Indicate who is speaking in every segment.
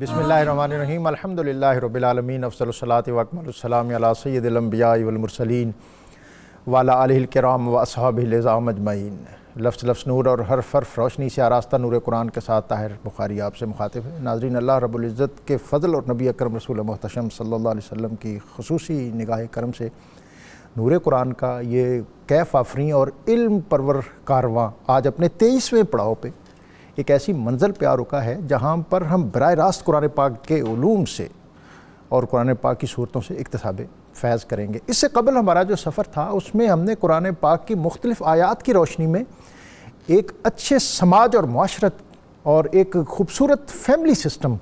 Speaker 1: بسم اللہ الرحمن الرحیم الحمدللہ رب العالمین افضل الصلاۃ و اکمل السلام علی سید الانبیاء والمرسلین وعلی آلہ الکرام و اصحابہ العظام اجمعین۔ لفظ لفظ نور اور حرف حرف روشنی سے آراستہ نور قرآن کے ساتھ طاہر بخاری آپ سے مخاطب ہے۔ ناظرین، اللہ رب العزت کے فضل اور نبی اکرم رسول محتشم صلی اللہ علیہ وسلم کی خصوصی نگاہ کرم سے نور قرآن کا یہ کیف آفریں اور علم پرور کارواں آج اپنے 23ویں پڑاؤ پہ ایک ایسی منزل پہ آ رکا ہے جہاں پر ہم براہ راست قرآن پاک کے علوم سے اور قرآن پاک کی صورتوں سے اکتساب فیض کریں گے۔ اس سے قبل ہمارا جو سفر تھا اس میں ہم نے قرآن پاک کی مختلف آیات کی روشنی میں ایک اچھے سماج اور معاشرت اور ایک خوبصورت فیملی سسٹم،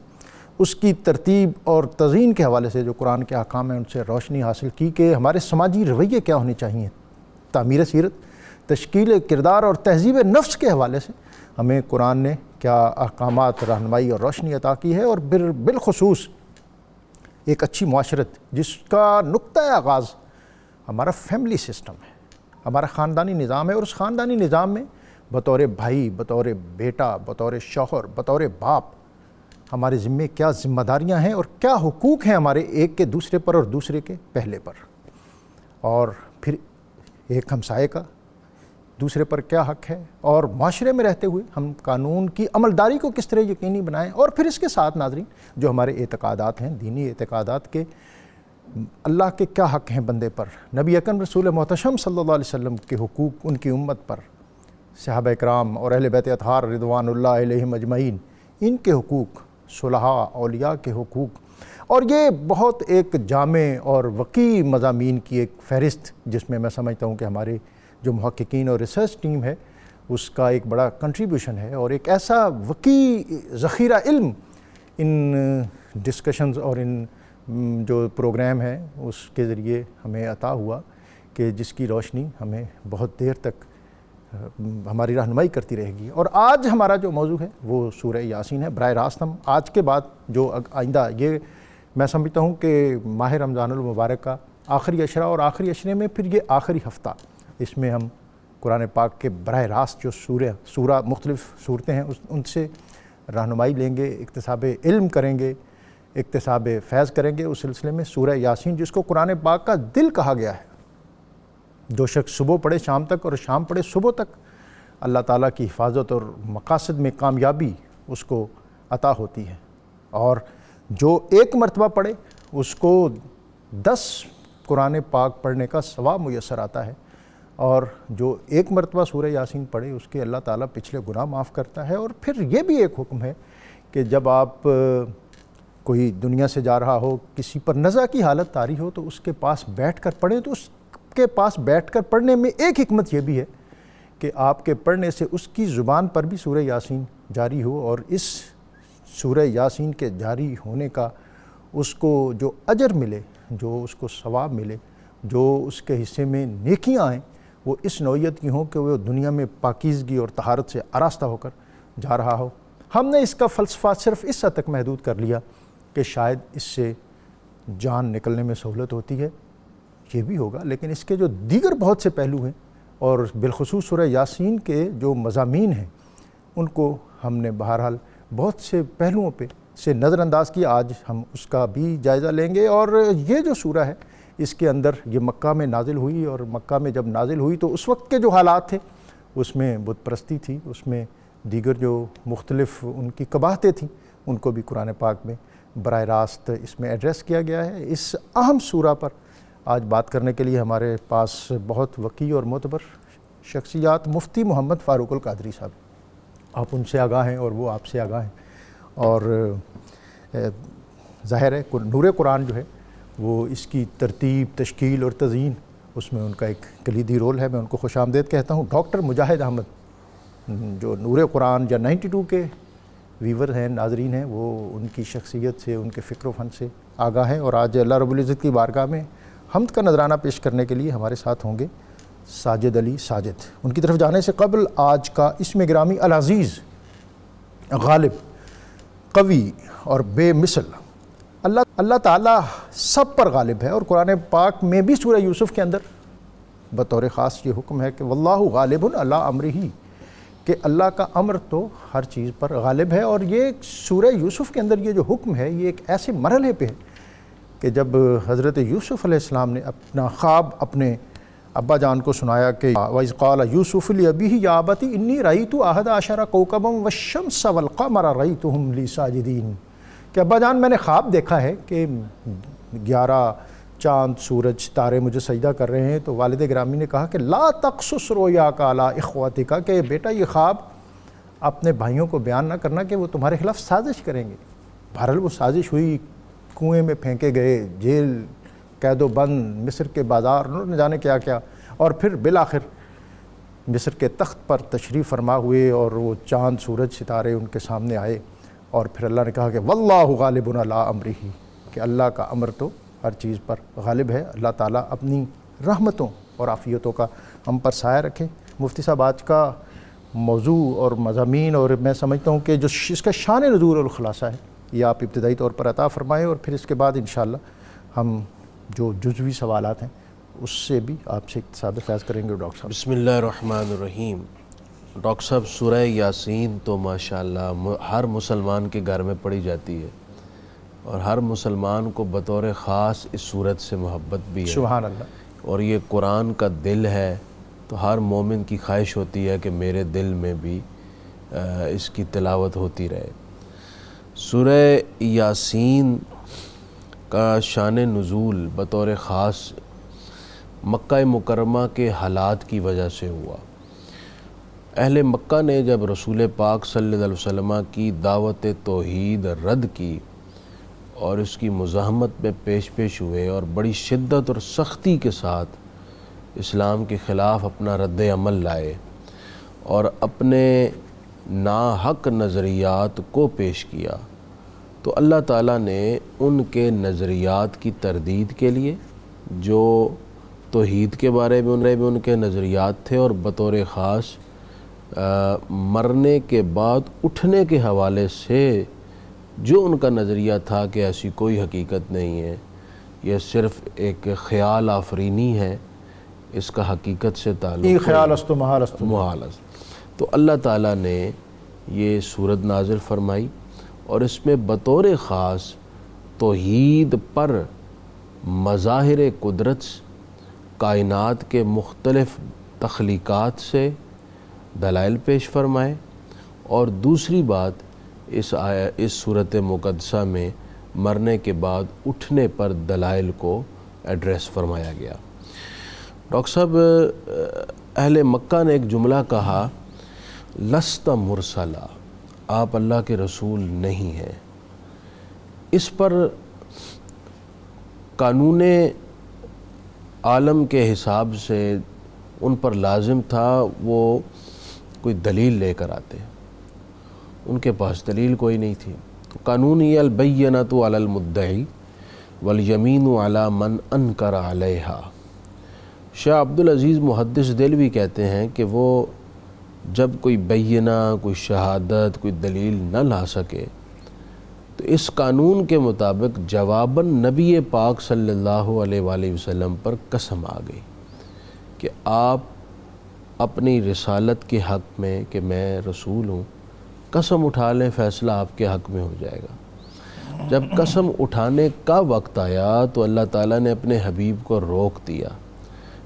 Speaker 1: اس کی ترتیب اور تزئین کے حوالے سے جو قرآن کے احکام ہیں ان سے روشنی حاصل کی کہ ہمارے سماجی رویے کیا ہونے چاہیے۔ تعمیر سیرت، تشکیل کردار اور تہذیب نفس کے حوالے سے ہمیں قرآن نے کیا احکامات، رہنمائی اور روشنی عطا کی ہے، اور بالخصوص ایک اچھی معاشرت جس کا نقطہ آغاز ہمارا فیملی سسٹم ہے، ہمارا خاندانی نظام ہے، اور اس خاندانی نظام میں بطور بھائی، بطور بیٹا، بطور شوہر، بطور باپ ہمارے ذمے کیا ذمہ داریاں ہیں اور کیا حقوق ہیں ہمارے ایک کے دوسرے پر اور دوسرے کے پہلے پر، اور پھر ایک ہمسائے کا دوسرے پر کیا حق ہے، اور معاشرے میں رہتے ہوئے ہم قانون کی عملداری کو کس طرح یقینی بنائیں، اور پھر اس کے ساتھ ناظرین جو ہمارے اعتقادات ہیں، دینی اعتقادات کے اللہ کے کیا حق ہیں بندے پر، نبی اکرم رسول محتشم صلی اللہ علیہ وسلم کے حقوق ان کی امت پر، صحابہ اکرام اور اہل بیت اطہار رضوان اللہ علیہم اجمعین ان کے حقوق، صلحاء اولیاء کے حقوق، اور یہ بہت ایک جامع اور وسیع مضامین کی ایک فہرست جس میں سمجھتا ہوں کہ ہمارے جو محققین اور ریسرچ ٹیم ہے اس کا ایک بڑا کنٹریبیوشن ہے، اور ایک ایسا وسیع ذخیرہ علم ان ڈسکشنز اور ان جو پروگرام ہیں اس کے ذریعے ہمیں عطا ہوا کہ جس کی روشنی ہمیں بہت دیر تک ہماری رہنمائی کرتی رہے گی۔ اور آج ہمارا جو موضوع ہے وہ سورہ یاسین ہے۔ براہ راست ہم آج کے بعد جو آئندہ، یہ میں سمجھتا ہوں کہ ماہ رمضان المبارک کا آخری عشرہ اور آخری عشرے میں پھر یہ آخری ہفتہ، اس میں ہم قرآن پاک کے براہ راست جو سورہ مختلف صورتیں ہیں ان سے رہنمائی لیں گے، اکتساب علم کریں گے، اکتساب فیض کریں گے۔ اس سلسلے میں سورہ یاسین جس کو قرآن پاک کا دل کہا گیا ہے، جو شخص صبح پڑھے شام تک اور شام پڑھے صبح تک، اللہ تعالیٰ کی حفاظت اور مقاصد میں کامیابی اس کو عطا ہوتی ہے، اور جو ایک مرتبہ پڑھے اس کو 10 قرآن پاک پڑھنے کا ثواب میسر آتا ہے، اور جو ایک مرتبہ سورہ یاسین پڑھے اس کے اللہ تعالیٰ پچھلے گناہ معاف کرتا ہے۔ اور پھر یہ بھی ایک حکم ہے کہ جب آپ کوئی دنیا سے جا رہا ہو، کسی پر نزع کی حالت طاری ہو تو اس کے پاس بیٹھ کر پڑھیں، تو اس کے پاس بیٹھ کر پڑھنے میں ایک حکمت یہ بھی ہے کہ آپ کے پڑھنے سے اس کی زبان پر بھی سورہ یاسین جاری ہو، اور اس سورہ یاسین کے جاری ہونے کا اس کو جو اجر ملے، جو اس کو ثواب ملے، جو اس کے حصے میں نیکیاں آئیں، وہ اس نوعیت کی ہوں کہ وہ دنیا میں پاکیزگی اور طہارت سے آراستہ ہو کر جا رہا ہو۔ ہم نے اس کا فلسفہ صرف اس حد تک محدود کر لیا کہ شاید اس سے جان نکلنے میں سہولت ہوتی ہے، یہ بھی ہوگا، لیکن اس کے جو دیگر بہت سے پہلو ہیں، اور بالخصوص سورہ یاسین کے جو مضامین ہیں ان کو ہم نے بہرحال بہت سے پہلوؤں پہ سے نظر انداز کیا۔ آج ہم اس کا بھی جائزہ لیں گے، اور یہ جو سورہ ہے اس کے اندر یہ مکہ میں نازل ہوئی، اور مکہ میں جب نازل ہوئی تو اس وقت کے جو حالات تھے اس میں بت پرستی تھی، اس میں دیگر جو مختلف ان کی قباحتیں تھیں ان کو بھی قرآن پاک میں براہ راست اس میں ایڈریس کیا گیا ہے۔ اس اہم سورہ پر آج بات کرنے کے لیے ہمارے پاس بہت وقی اور معتبر شخصیات، مفتی محمد فاروق القادری صاحب، آپ ان سے آگاہ ہیں اور وہ آپ سے آگاہ ہیں، اور ظاہر ہے نور قرآن جو ہے وہ اس کی ترتیب، تشکیل اور تزئین اس میں ان کا ایک کلیدی رول ہے۔ میں ان کو خوش آمدید کہتا ہوں۔ ڈاکٹر مجاہد احمد جو نور قرآن یا 92 کے ویور ہیں، ناظرین ہیں، وہ ان کی شخصیت سے، ان کے فکر و فن سے آگاہ ہیں، اور آج اللہ رب العزت کی بارگاہ میں حمد کا نذرانہ پیش کرنے کے لیے ہمارے ساتھ ہوں گے ساجد علی ساجد۔ ان کی طرف جانے سے قبل آج کا اسم گرامی العزیز، غالب، قوی اور بے مثل اللہ تعالیٰ سب پر غالب ہے، اور قرآن پاک میں بھی سورہ یوسف کے اندر بطور خاص یہ حکم ہے کہ واللہ غالب علی امرہ، کہ اللہ کا امر تو ہر چیز پر غالب ہے۔ اور یہ سورہ یوسف کے اندر یہ جو حکم ہے یہ ایک ایسے مرحلے پہ ہے کہ جب حضرت یوسف علیہ السلام نے اپنا خواب اپنے ابا جان کو سنایا کہ وَإِذْ قَالَ يُوسُفُ لِأَبِيهِ يَا أَبَتِ إِنِّي رَأَيْتُ أَحَدَ عَشَرَ كَوْكَبًا وَالشَّمْسَ وَالْقَمَرَ رَأَيْتُهُمْ لِي سَاجِدِينَ کہ ابا جان میں نے خواب دیکھا ہے کہ 11 چاند سورج ستارے مجھے سجدہ کر رہے ہیں۔ تو والد گرامی نے کہا کہ لا تقصص رؤیاک علی اخوتک کہ بیٹا یہ خواب اپنے بھائیوں کو بیان نہ کرنا کہ وہ تمہارے خلاف سازش کریں گے۔ بہرحال وہ سازش ہوئی، کنویں میں پھینکے گئے، جیل، قید و بند، مصر کے بازار، نہ جانے کیا کیا، اور پھر بالآخر مصر کے تخت پر تشریف فرما ہوئے اور وہ چاند سورج ستارے ان کے سامنے آئے، اور پھر اللہ نے کہا کہ واللہ غالب علی امرہ کہ اللہ کا امر تو ہر چیز پر غالب ہے۔ اللہ تعالیٰ اپنی رحمتوں اور عافیتوں کا ہم پر سایہ رکھے۔ مفتی صاحب آج کا موضوع اور مضامین، اور میں سمجھتا ہوں کہ جو اس کا شان نزول اور خلاصہ ہے یہ آپ ابتدائی طور پر عطا فرمائیں، اور پھر اس کے بعد انشاءاللہ ہم جو جزوی سوالات ہیں اس سے بھی آپ سے اقتصاد فیض کریں گے ڈاکٹر صاحب۔
Speaker 2: بسم اللہ الرحمن الرحیم۔ ڈاکٹر صاحب سورہ یاسین تو ماشاءاللہ ہر مسلمان کے گھر میں پڑھی جاتی ہے، اور ہر مسلمان کو بطور خاص اس سورت سے محبت بھی ہے،
Speaker 1: سبحان اللہ۔
Speaker 2: اور یہ قرآن کا دل ہے، تو ہر مومن کی خواہش ہوتی ہے کہ میرے دل میں بھی اس کی تلاوت ہوتی رہے۔ سورہ یاسین کا شان نزول بطور خاص مکہ مکرمہ کے حالات کی وجہ سے ہوا۔ اہل مکہ نے جب رسول پاک صلی اللہ علیہ وسلم کی دعوت توحید رد کی اور اس کی مزاحمت میں پیش ہوئے اور بڑی شدت اور سختی کے ساتھ اسلام کے خلاف اپنا رد عمل لائے اور اپنے ناحق نظریات کو پیش کیا، تو اللہ تعالیٰ نے ان کے نظریات کی تردید کے لیے، جو توحید کے بارے میں ان کے نظریات تھے، اور بطور خاص مرنے کے بعد اٹھنے کے حوالے سے جو ان کا نظریہ تھا کہ ایسی کوئی حقیقت نہیں ہے، یہ صرف ایک خیال آفرینی ہے، اس کا حقیقت سے تعلق
Speaker 1: خیال است و محال است،
Speaker 2: محال است، تو اللہ تعالیٰ نے یہ سورت نازل فرمائی، اور اس میں بطور خاص توحید پر مظاہر قدرت، کائنات کے مختلف تخلیقات سے دلائل پیش فرمائے، اور دوسری بات اس صورت مقدسہ میں مرنے کے بعد اٹھنے پر دلائل کو ایڈریس فرمایا گیا۔ ڈاکٹر صاحب اہل مکہ نے ایک جملہ کہا، لست مرسلا، آپ اللہ کے رسول نہیں ہیں۔ اس پر قانون عالم کے حساب سے ان پر لازم تھا وہ کوئی دلیل لے کر آتے، ان کے پاس دلیل کوئی نہیں تھی، تو قانون یہ البینۃ علی المدعی والیمین علی من انکر علیہا۔ شاہ عبدالعزیز محدث دہلوی کہتے ہیں کہ وہ جب کوئی بینہ، کوئی شہادت، کوئی دلیل نہ لا سکے تو اس قانون کے مطابق جواباً نبی پاک صلی اللہ علیہ وآلہ وسلم پر قسم آ گئی کہ آپ اپنی رسالت کے حق میں کہ میں رسول ہوں قسم اٹھا لیں، فیصلہ آپ کے حق میں ہو جائے گا۔ جب قسم اٹھانے کا وقت آیا تو اللہ تعالیٰ نے اپنے حبیب کو روک دیا،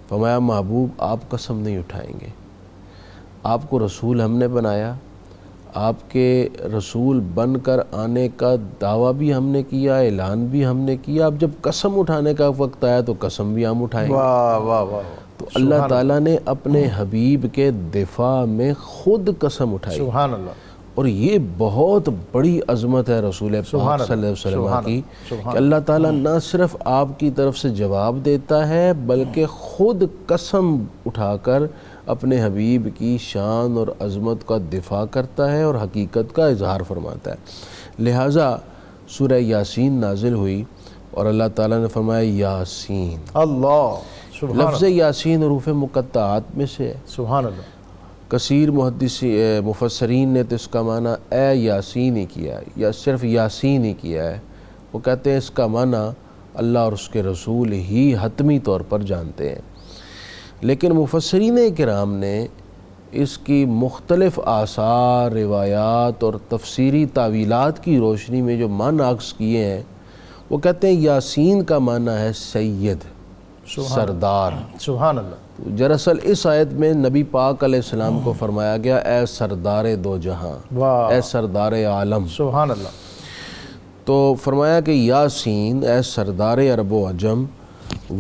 Speaker 2: فرمایا محبوب آپ قسم نہیں اٹھائیں گے، آپ کو رسول ہم نے بنایا، آپ کے رسول بن کر آنے کا دعویٰ بھی ہم نے کیا، اعلان بھی ہم نے کیا، اب جب قسم اٹھانے کا وقت آیا تو قسم بھی ہم اٹھائیں گے۔
Speaker 1: واہ واہ واہ،
Speaker 2: تو اللہ تعالیٰ نے اپنے حبیب کے دفاع میں خود قسم اٹھائی،
Speaker 1: سبحان اللہ،
Speaker 2: اور یہ بہت بڑی عظمت ہے رسول پاک صلی اللہ علیہ وسلم کی کہ اللہ تعالیٰ نہ صرف آپ کی طرف سے جواب دیتا ہے بلکہ خود قسم اٹھا کر اپنے حبیب کی شان اور عظمت کا دفاع کرتا ہے اور حقیقت کا اظہار فرماتا ہے۔ لہٰذا سورہ یاسین نازل ہوئی اور اللہ تعالیٰ نے فرمایا یاسین،
Speaker 1: اللہ، سبحان
Speaker 2: لفظ یاسین حروف مقطعات میں سے ہے۔
Speaker 1: سبحان اللہ۔
Speaker 2: کثیر مفسرین نے تو اس کا معنی اے یاسین ہی کیا ہے یا صرف یاسین ہی کیا ہے، وہ کہتے ہیں اس کا معنی اللہ اور اس کے رسول ہی حتمی طور پر جانتے ہیں، لیکن مفسرین کرام نے اس کی مختلف آثار، روایات اور تفسیری تعویلات کی روشنی میں جو معنی عکس کیے ہیں، وہ کہتے ہیں یاسین کا معنی ہے سید، سردار۔
Speaker 1: سبحان اللہ۔
Speaker 2: دراصل اس آیت میں نبی پاک علیہ السلام کو فرمایا گیا اے سردار دو جہاں،
Speaker 1: واہ،
Speaker 2: اے سردار عالم۔
Speaker 1: سبحان اللہ۔
Speaker 2: تو فرمایا کہ یاسین اے سردار عرب و عجم،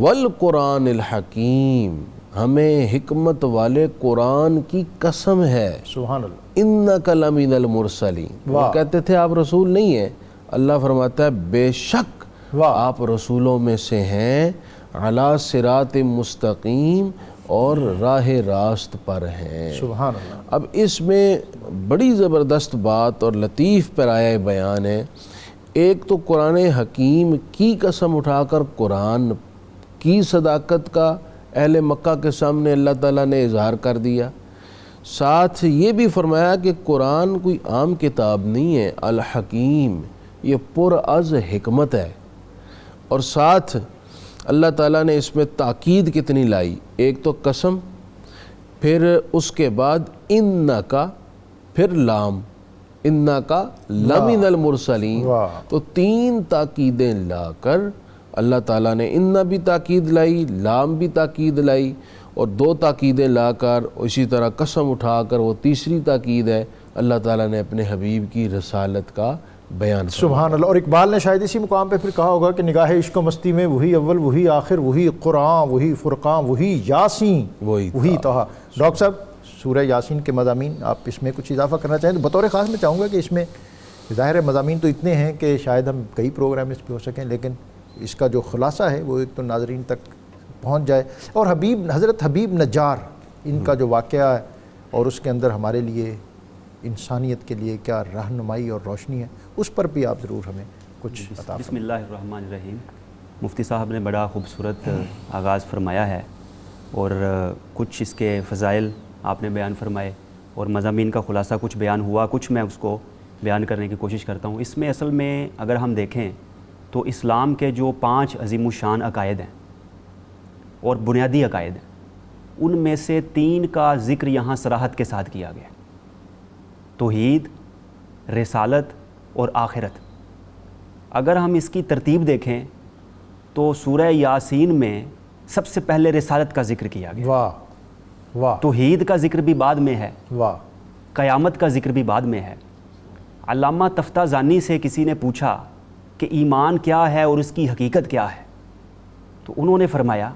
Speaker 2: والقرآن الحکیم، ہمیں حکمت والے قرآن کی قسم ہے،
Speaker 1: سبحان اللہ۔
Speaker 2: انک لمن المرسلین۔ وہ
Speaker 1: واہ۔
Speaker 2: کہتے تھے آپ رسول نہیں ہیں، اللہ فرماتا ہے بے شک
Speaker 1: واہ۔
Speaker 2: آپ رسولوں میں سے ہیں، علی صراط مستقیم، اور راہ راست پر ہیں۔
Speaker 1: سبحان اللہ۔
Speaker 2: اب اس میں بڑی زبردست بات اور لطیف پیرایہ بیان ہے۔ ایک تو قرآن حکیم کی قسم اٹھا کر قرآن کی صداقت کا اہل مکہ کے سامنے اللہ تعالیٰ نے اظہار کر دیا، ساتھ یہ بھی فرمایا کہ قرآن کوئی عام کتاب نہیں ہے، الحکیم، یہ پر از حکمت ہے۔ اور ساتھ اللہ تعالیٰ نے اس میں تاکید کتنی لائی، ایک تو قسم، پھر اس کے بعد انکا، پھر لام، انکا لمن المرسلین۔
Speaker 1: واہ۔
Speaker 2: تو تین تاکیدیں لا کر اللہ تعالیٰ نے انا بھی تاکید لائی، لام بھی تاکید لائی، اور دو تاکیدیں لا کر اسی طرح قسم اٹھا کر وہ تیسری تاکید ہے، اللہ تعالیٰ نے اپنے حبیب کی رسالت کا بیان فرمایا۔
Speaker 1: سبحان اللہ۔ اور اقبال نے شاید اسی مقام پہ پھر کہا ہوگا کہ نگاہ عشق و مستی میں وہی اول، وہی آخر، وہی قرآن، وہی فرقان، وہی یاسین، وہی طہ۔ ڈاکٹر صاحب، سورہ یاسین کے مضامین آپ اس میں کچھ اضافہ کرنا چاہیں تو بطور خاص میں چاہوں گا کہ اس میں ظاہر مضامین تو اتنے ہیں کہ شاید ہم کئی پروگرام اس پہ ہو سکیں، لیکن اس کا جو خلاصہ ہے وہ ایک تو ناظرین تک پہنچ جائے، اور حضرت حبیب نجار ان کا جو واقعہ ہے اور اس کے اندر ہمارے لیے انسانیت کے لیے کیا رہنمائی اور روشنی ہے، اس پر بھی آپ ضرور ہمیں کچھ عطا فرمائیں۔
Speaker 3: بسم اللہ الرحمن الرحیم۔ مفتی صاحب نے بڑا خوبصورت آغاز فرمایا ہے، اور کچھ اس کے فضائل آپ نے بیان فرمائے، اور مضامین کا خلاصہ کچھ بیان ہوا، کچھ میں اس کو بیان کرنے کی کوشش کرتا ہوں۔ اس میں اصل میں اگر ہم دیکھیں تو اسلام کے جو 5 عظیم الشان عقائد ہیں اور بنیادی عقائد ہیں، ان میں سے 3 کا ذکر یہاں صراحت کے ساتھ کیا گیا: توحید، رسالت اور آخرت۔ اگر ہم اس کی ترتیب دیکھیں تو سورہ یاسین میں سب سے پہلے رسالت کا ذکر کیا گیا،
Speaker 1: واہ واہ،
Speaker 3: توحید کا ذکر بھی بعد میں ہے،
Speaker 1: واہ،
Speaker 3: قیامت کا ذکر بھی بعد میں ہے۔ علامہ تفتازانی سے کسی نے پوچھا کہ ایمان کیا ہے اور اس کی حقیقت کیا ہے، تو انہوں نے فرمایا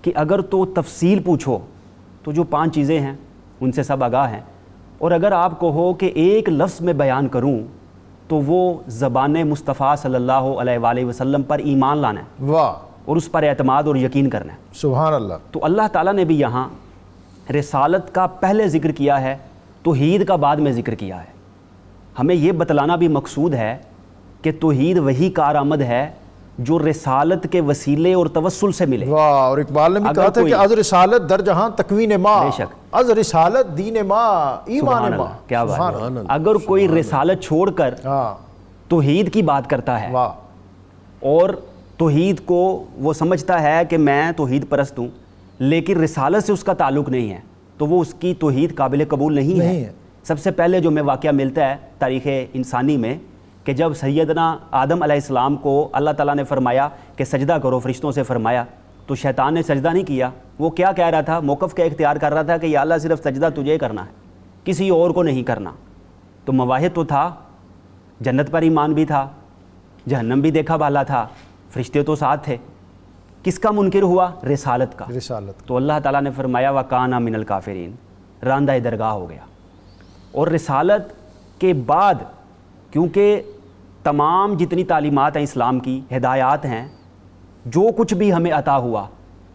Speaker 3: کہ اگر تو تفصیل پوچھو تو جو 5 چیزیں ہیں ان سے سب آگاہ ہیں، اور اگر آپ کہو کہ ایک لفظ میں بیان کروں تو وہ زبان مصطفیٰ صلی اللہ علیہ وآلہ وسلم پر ایمان لانا ہے،
Speaker 1: واہ،
Speaker 3: اور اس پر اعتماد اور یقین کرنا ہے۔
Speaker 1: سبحان اللہ۔
Speaker 3: تو اللہ تعالیٰ نے بھی یہاں رسالت کا پہلے ذکر کیا ہے، توحید کا بعد میں ذکر کیا ہے۔ ہمیں یہ بتلانا بھی مقصود ہے کہ توحید وہی کارآمد ہے جو رسالت کے وسیلے اور توسل سے ملے۔
Speaker 1: واہ، اور اقبال نے بھی کہا تھا کہ از رسالت در جہاں تکوین ماں،
Speaker 3: بے شک،
Speaker 1: از رسالت دین ماں، ایمان
Speaker 3: سبحان
Speaker 1: ماں۔
Speaker 3: اللہ، کیا بات
Speaker 1: سبحان
Speaker 3: ہے۔ اگر کوئی رسالت چھوڑ کر
Speaker 1: ہاں،
Speaker 3: توحید کی بات کرتا ہے
Speaker 1: واہ،
Speaker 3: اور توحید کو وہ سمجھتا ہے کہ میں توحید پرست ہوں، لیکن رسالت سے اس کا تعلق نہیں ہے، تو وہ اس کی توحید قابل قبول نہیں ہے۔ سب سے پہلے جو میں واقعہ ملتا ہے تاریخ انسانی میں کہ جب سیدنا آدم علیہ السلام کو اللہ تعالیٰ نے فرمایا کہ سجدہ کرو، فرشتوں سے فرمایا، تو شیطان نے سجدہ نہیں کیا۔ وہ کیا کہہ رہا تھا؟ موقف کا اختیار کر رہا تھا کہ یا اللہ صرف سجدہ تجھے کرنا ہے، کسی اور کو نہیں کرنا۔ تو مواہد تو تھا، جنت پر ایمان بھی تھا، جہنم بھی دیکھا بھالا تھا، فرشتے تو ساتھ تھے، کس کا منکر ہوا؟ رسالت کا۔
Speaker 1: رسالت۔
Speaker 3: تو اللہ تعالیٰ نے فرمایا وَكَانَ مِنَ الْكَافِرِينَ، راندہ درگاہ ہو گیا۔ اور رسالت کے بعد کیونکہ تمام جتنی تعلیمات ہیں اسلام کی، ہدایات ہیں، جو کچھ بھی ہمیں عطا ہوا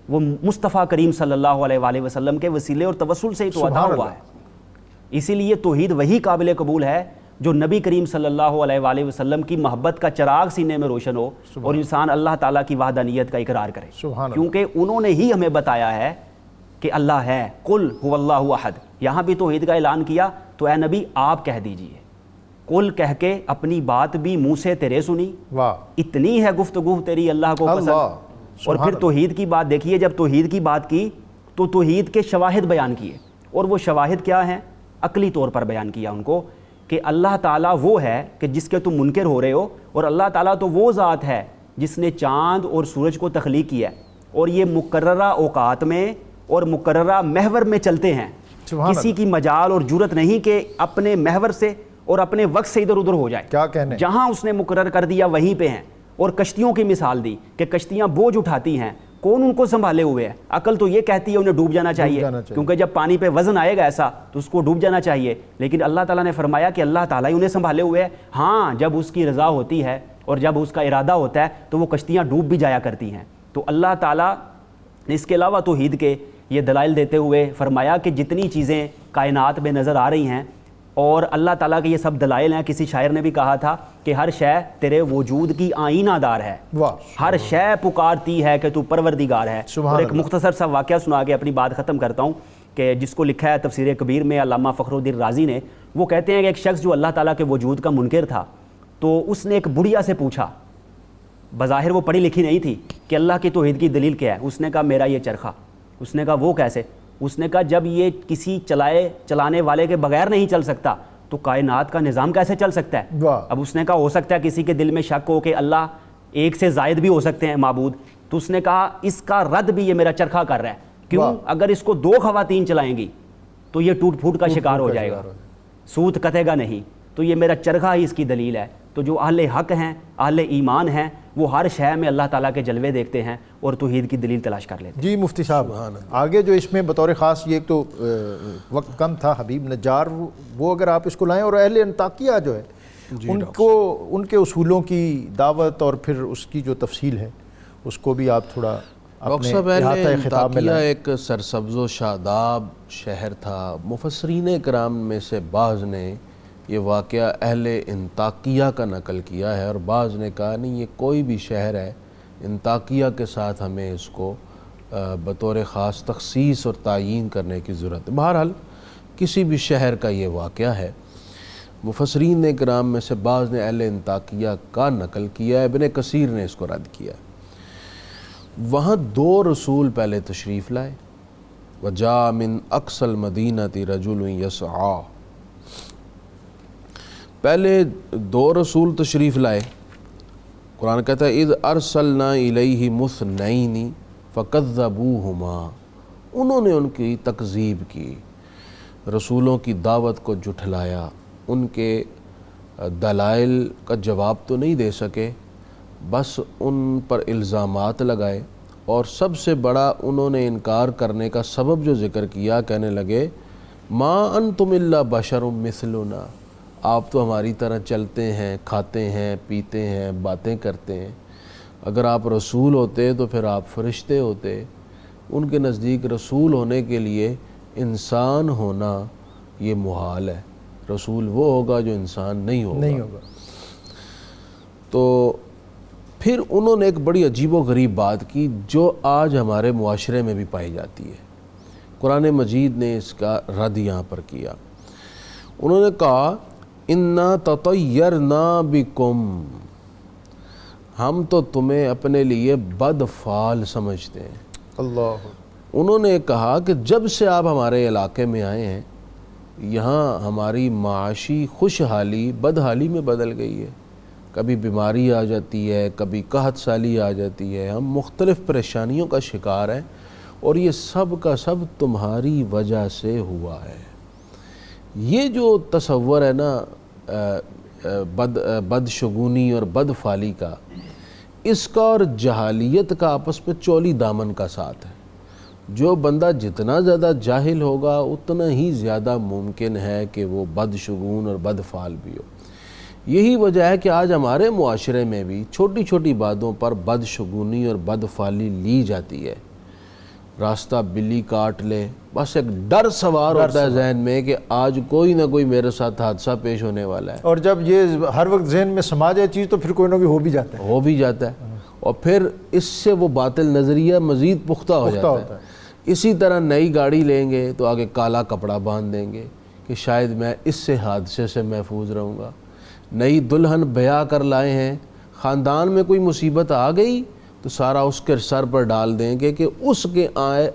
Speaker 3: وہ مصطفیٰ کریم صلی اللہ علیہ وآلہ وسلم کے وسیلے اور توسل سے ہی تو عطا ہوا ہے۔ اسی لیے توحید وہی قابل قبول ہے جو نبی کریم صلی اللہ علیہ وآلہ وسلم کی محبت کا چراغ سینے میں روشن ہو اور انسان اللہ تعالیٰ کی وحدانیت کا اقرار کرے، کیونکہ انہوں نے ہی ہمیں بتایا ہے کہ اللہ ہے، قل هو اللہ احد۔ یہاں بھی توحید کا اعلان کیا تو اے نبی آپ کہہ دیجئے، قل کہہ کے اپنی بات بھی منہ سے تیرے سنی، اتنی ہے گفتگو تیری اللہ کو پسند۔ اور پھر توحید کی بات دیکھیے، جب توحید کی بات کی تو توحید کے شواہد بیان کیے، اور وہ شواہد کیا ہیں؟ عقلی طور پر بیان کیا ان کو کہ اللہ تعالیٰ وہ ہے کہ جس کے تم منکر ہو رہے ہو، اور اللہ تعالیٰ تو وہ ذات ہے جس نے چاند اور سورج کو تخلیق کیا ہے، اور یہ مقررہ اوقات میں اور مقررہ محور میں چلتے ہیں. کسی کی مجال اور جرت نہیں کہ اپنے محور سے اور اپنے وقت سے ادھر ادھر ہو جائے.
Speaker 1: کیا کہنے، جہاں
Speaker 3: اس نے مقرر کر دیا وہیں پہ ہیں. اور کشتیوں کی مثال دی کہ کشتیاں بوجھ اٹھاتی ہیں، کون ان کو سنبھالے ہوئے ہے؟ عقل تو یہ کہتی ہے انہیں ڈوب جانا چاہیے، کیونکہ جب پانی پہ وزن آئے گا ایسا تو اس کو ڈوب جانا چاہیے. لیکن اللہ تعالیٰ نے فرمایا کہ اللہ تعالیٰ ہی انہیں سنبھالے ہوئے ہے. ہاں جب اس کی رضا ہوتی ہے اور جب اس کا ارادہ ہوتا ہے تو وہ کشتیاں ڈوب بھی جایا کرتی ہیں. تو اللہ تعالیٰ نے اس کے علاوہ توحید کے یہ دلائل دیتے ہوئے فرمایا کہ جتنی چیزیں کائنات میں نظر آ رہی ہیں اور اللہ تعالیٰ کے یہ سب دلائل ہیں. کسی شاعر نے بھی کہا تھا کہ ہر شے تیرے وجود کی آئینہ دار ہے، ہر شے پکارتی ہے کہ تو پروردگار ہے. اور ایک مختصر سا واقعہ سنا کے اپنی بات ختم کرتا ہوں کہ جس کو لکھا ہے تفسیر کبیر میں علامہ فخر الدین رازی نے. وہ کہتے ہیں کہ ایک شخص جو اللہ تعالیٰ کے وجود کا منکر تھا، تو اس نے ایک بڑھیا سے پوچھا، بظاہر وہ پڑھی لکھی نہیں تھی، کہ اللہ کی توحید کی دلیل کیا ہے؟ اس نے کہا میرا یہ چرخہ. اس نے کہا وہ کیسے؟ اس نے کہا جب یہ کسی چلانے والے کے بغیر نہیں چل سکتا تو کائنات کا نظام کیسے چل سکتا ہے؟ اب اس نے کہا ہو سکتا ہے کسی کے دل میں شک ہو کہ اللہ ایک سے زائد بھی ہو سکتے ہیں معبود. تو اس نے کہا اس کا رد بھی یہ میرا چرخہ کر رہا ہے. کیوں؟ اگر اس کو 2 خواتین چلائیں گی تو یہ ٹوٹ پھوٹ کا شکار ہو جائے گا، سوت کتے گا نہیں. تو یہ میرا چرخہ ہی اس کی دلیل ہے. تو جو اہل حق ہیں، اہل ایمان ہیں، وہ ہر شے میں اللہ تعالیٰ کے جلوے دیکھتے ہیں اور توحید کی دلیل تلاش کر لیتے ہیں.
Speaker 1: جی مفتی صاحب، آگے جو اس میں بطور خاص، یہ تو وقت کم تھا، حبیب نجار وہ اگر آپ اس کو لائیں، اور اہل انطاکیہ جو ہے ان کے اصولوں کی دعوت اور پھر اس کی جو تفصیل ہے اس کو بھی آپ تھوڑا
Speaker 2: ڈاکٹر صاحب. اہل انطاکیہ ایک سرسبز و شاداب شہر تھا. مفسرین کرام میں سے بعض نے یہ واقعہ اہل انطاکیہ کا نقل کیا ہے، اور بعض نے کہا نہیں یہ کوئی بھی شہر ہے، انطاکیہ کے ساتھ ہمیں اس کو بطور خاص تخصیص اور تعیین کرنے کی ضرورت ہے. بہرحال کسی بھی شہر کا یہ واقعہ ہے. مفسرین کرام میں سے بعض نے اہل انطاکیہ کا نقل کیا ہے، ابن کثیر نے اس کو رد کیا. وہاں 2 رسول پہلے تشریف لائے. وَجَاءَ مِنْ أَقْصَى الْمَدِينَةِ رَجُلٌ يَسْعَىٰ. پہلے 2 رسول تشریف لائے. قرآن کہتا ہے اِذْ أَرْسَلْنَا إِلَيْهِ مُثْنَيْنِ فَكَذَّبُوهُمَا. انہوں نے ان کی تکذیب کی، رسولوں کی دعوت کو جھٹلایا، ان کے دلائل کا جواب تو نہیں دے سکے، بس ان پر الزامات لگائے. اور سب سے بڑا انہوں نے انکار کرنے کا سبب جو ذکر کیا، کہنے لگے ما انتم الا بشر مثلنا، آپ تو ہماری طرح چلتے ہیں، کھاتے ہیں، پیتے ہیں، باتیں کرتے ہیں. اگر آپ رسول ہوتے تو پھر آپ فرشتے ہوتے. ان کے نزدیک رسول ہونے کے لیے انسان ہونا یہ محال ہے. رسول وہ ہوگا جو انسان نہیں ہوگا. تو پھر انہوں نے ایک بڑی عجیب و غریب بات کی جو آج ہمارے معاشرے میں بھی پائی جاتی ہے. قرآن مجید نے اس کا رد یہاں پر کیا. انہوں نے کہا اِنَّا تَطَيَّرْنَا بِكُمْ، ہم تو تمہیں اپنے لیے بدفعال سمجھتے ہیں.
Speaker 1: اللہ.
Speaker 2: انہوں نے کہا کہ جب سے آپ ہمارے علاقے میں آئے ہیں یہاں ہماری معاشی خوشحالی بدحالی میں بدل گئی ہے. کبھی بیماری آ جاتی ہے، کبھی قحط سالی آ جاتی ہے، ہم مختلف پریشانیوں کا شکار ہیں، اور یہ سب کا سب تمہاری وجہ سے ہوا ہے. یہ جو تصور ہے نا بدشگونی اور بدفعالی کا، اس کا اور جہالیت کا آپس میں چولی دامن کا ساتھ ہے. جو بندہ جتنا زیادہ جاہل ہوگا اتنا ہی زیادہ ممکن ہے کہ وہ بدشگون اور بدفعال بھی ہو. یہی وجہ ہے کہ آج ہمارے معاشرے میں بھی چھوٹی چھوٹی باتوں پر بدشگونی اور بدفعالی لی جاتی ہے. راستہ بلی کاٹ لے، بس ایک ڈر سوار ہوتا ہے ذہن میں کہ آج کوئی نہ کوئی میرے ساتھ حادثہ پیش ہونے والا ہے.
Speaker 1: اور جب یہ ہر وقت ذہن میں سما جائے چیز تو پھر کوئی نہ کوئی ہو بھی جاتا ہے.
Speaker 2: اور پھر اس سے وہ باطل نظریہ مزید پختہ ہو جاتا ہے. اسی طرح نئی گاڑی لیں گے تو آگے کالا کپڑا باندھ دیں گے کہ شاید میں اس سے حادثے سے محفوظ رہوں گا. نئی دلہن بیاہ کر لائے ہیں، خاندان میں کوئی مصیبت آ گئی تو سارا اس کے سر پر ڈال دیں گے کہ اس کے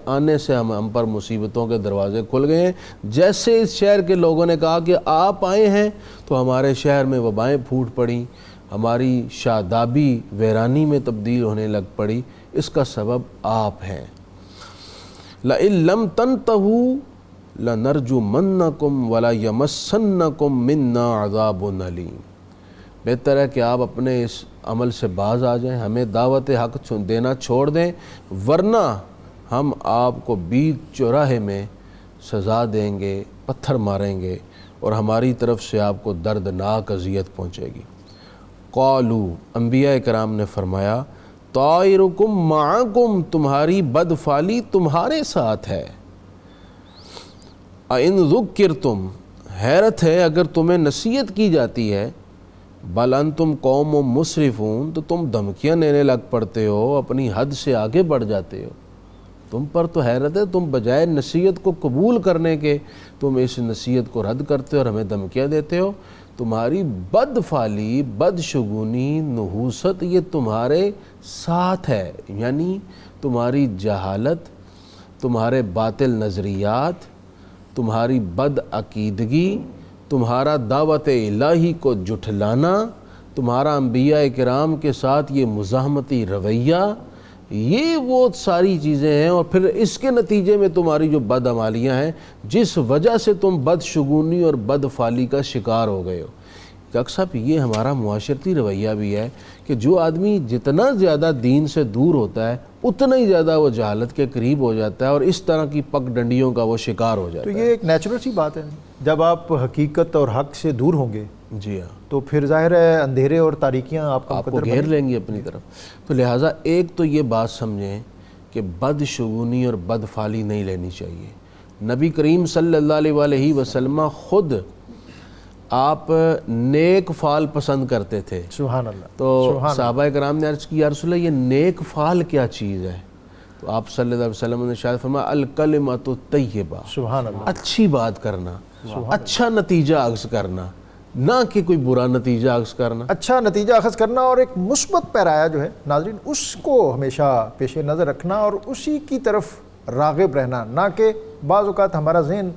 Speaker 2: آنے سے ہم پر مصیبتوں کے دروازے کھل گئے ہیں. جیسے اس شہر کے لوگوں نے کہا کہ آپ آئے ہیں تو ہمارے شہر میں وبائیں پھوٹ پڑیں, ہماری شادابی ویرانی میں تبدیل ہونے لگ پڑی. اس کا سبب آپ ہیں. لَإِن لَّمْ تَنْتَهُوا لَنَرْجُمَنَّكُمْ وَلَا يَمَسَّنَّكُمْ مِنَّا عَذَابٌ أَلِيمٌ. بہتر ہے کہ آپ اپنے اس عمل سے باز آ جائیں, ہمیں دعوت حق دینا چھوڑ دیں, ورنہ ہم آپ کو بیچ چوراہے میں سزا دیں گے, پتھر ماریں گے, اور ہماری طرف سے آپ کو دردناک اذیت پہنچے گی. قالو, انبیاء کرام نے فرمایا, طائرکم معکم, تمہاری بدفعلی تمہارے ساتھ ہے. اَإِن ذُكِّرْتُمْ, حیرت ہے اگر تمہیں نصیحت کی جاتی ہے, بل انتم قوم مسرفون, تو تم دھمکیاں دینے لگ پڑتے ہو, اپنی حد سے آگے بڑھ جاتے ہو. تم پر تو حیرت ہے, تم بجائے نصیحت کو قبول کرنے کے تم اس نصیحت کو رد کرتے ہو اور ہمیں دھمکیاں دیتے ہو. تمہاری بدفعلی, بدشگونی, نحوست یہ تمہارے ساتھ ہے, یعنی تمہاری جہالت, تمہارے باطل نظریات, تمہاری بد عقیدگی, تمہارا دعوت الہی کو جھٹلانا, تمہارا انبیاء کرام کے ساتھ یہ مزاحمتی رویہ, یہ وہ ساری چیزیں ہیں. اور پھر اس کے نتیجے میں تمہاری جو بدعمالیاں ہیں, جس وجہ سے تم بدشگونی اور بدفعلی کا شکار ہو گئے ہو. ڈاکٹر صاحب, یہ ہمارا معاشرتی رویہ بھی ہے کہ جو آدمی جتنا زیادہ دین سے دور ہوتا ہے اتنا ہی زیادہ وہ جہالت کے قریب ہو جاتا ہے, اور اس طرح کی پگ ڈنڈیوں کا وہ شکار ہو جاتا ہے.
Speaker 1: تو یہ ایک نیچرل سی بات ہے, جب آپ حقیقت اور حق سے دور ہوں گے
Speaker 2: جی ہاں,
Speaker 1: تو پھر ظاہر ہے اندھیرے اور تاریکیاں آپ کا
Speaker 2: کو گھیر لیں گی اپنی طرف. تو لہٰذا ایک تو یہ بات سمجھیں کہ بدشگونی اور بدفعلی نہیں لینی چاہیے. نبی کریم صلی اللہ علیہ وسلم خود آپ نیک فعل پسند کرتے تھے.
Speaker 1: سبحان اللہ.
Speaker 2: تو صحابہ کرام نے عرض کی, یا رسول اللہ یہ نیک فعل کیا چیز ہے؟ تو آپ صلی اللہ علیہ وسلم نے شاید فرمایا, الکلمۃ الطیبہ,
Speaker 1: سبحان اللہ,
Speaker 2: اچھی بات کرنا, اچھا نتیجہ اخذ کرنا, نہ کہ کوئی برا نتیجہ اخذ کرنا.
Speaker 1: اچھا نتیجہ اخذ کرنا اور ایک مثبت پیرایا جو ہے ناظرین, اس کو ہمیشہ پیش نظر رکھنا اور اسی کی طرف راغب رہنا, نہ کہ بعض اوقات ہمارا ذہن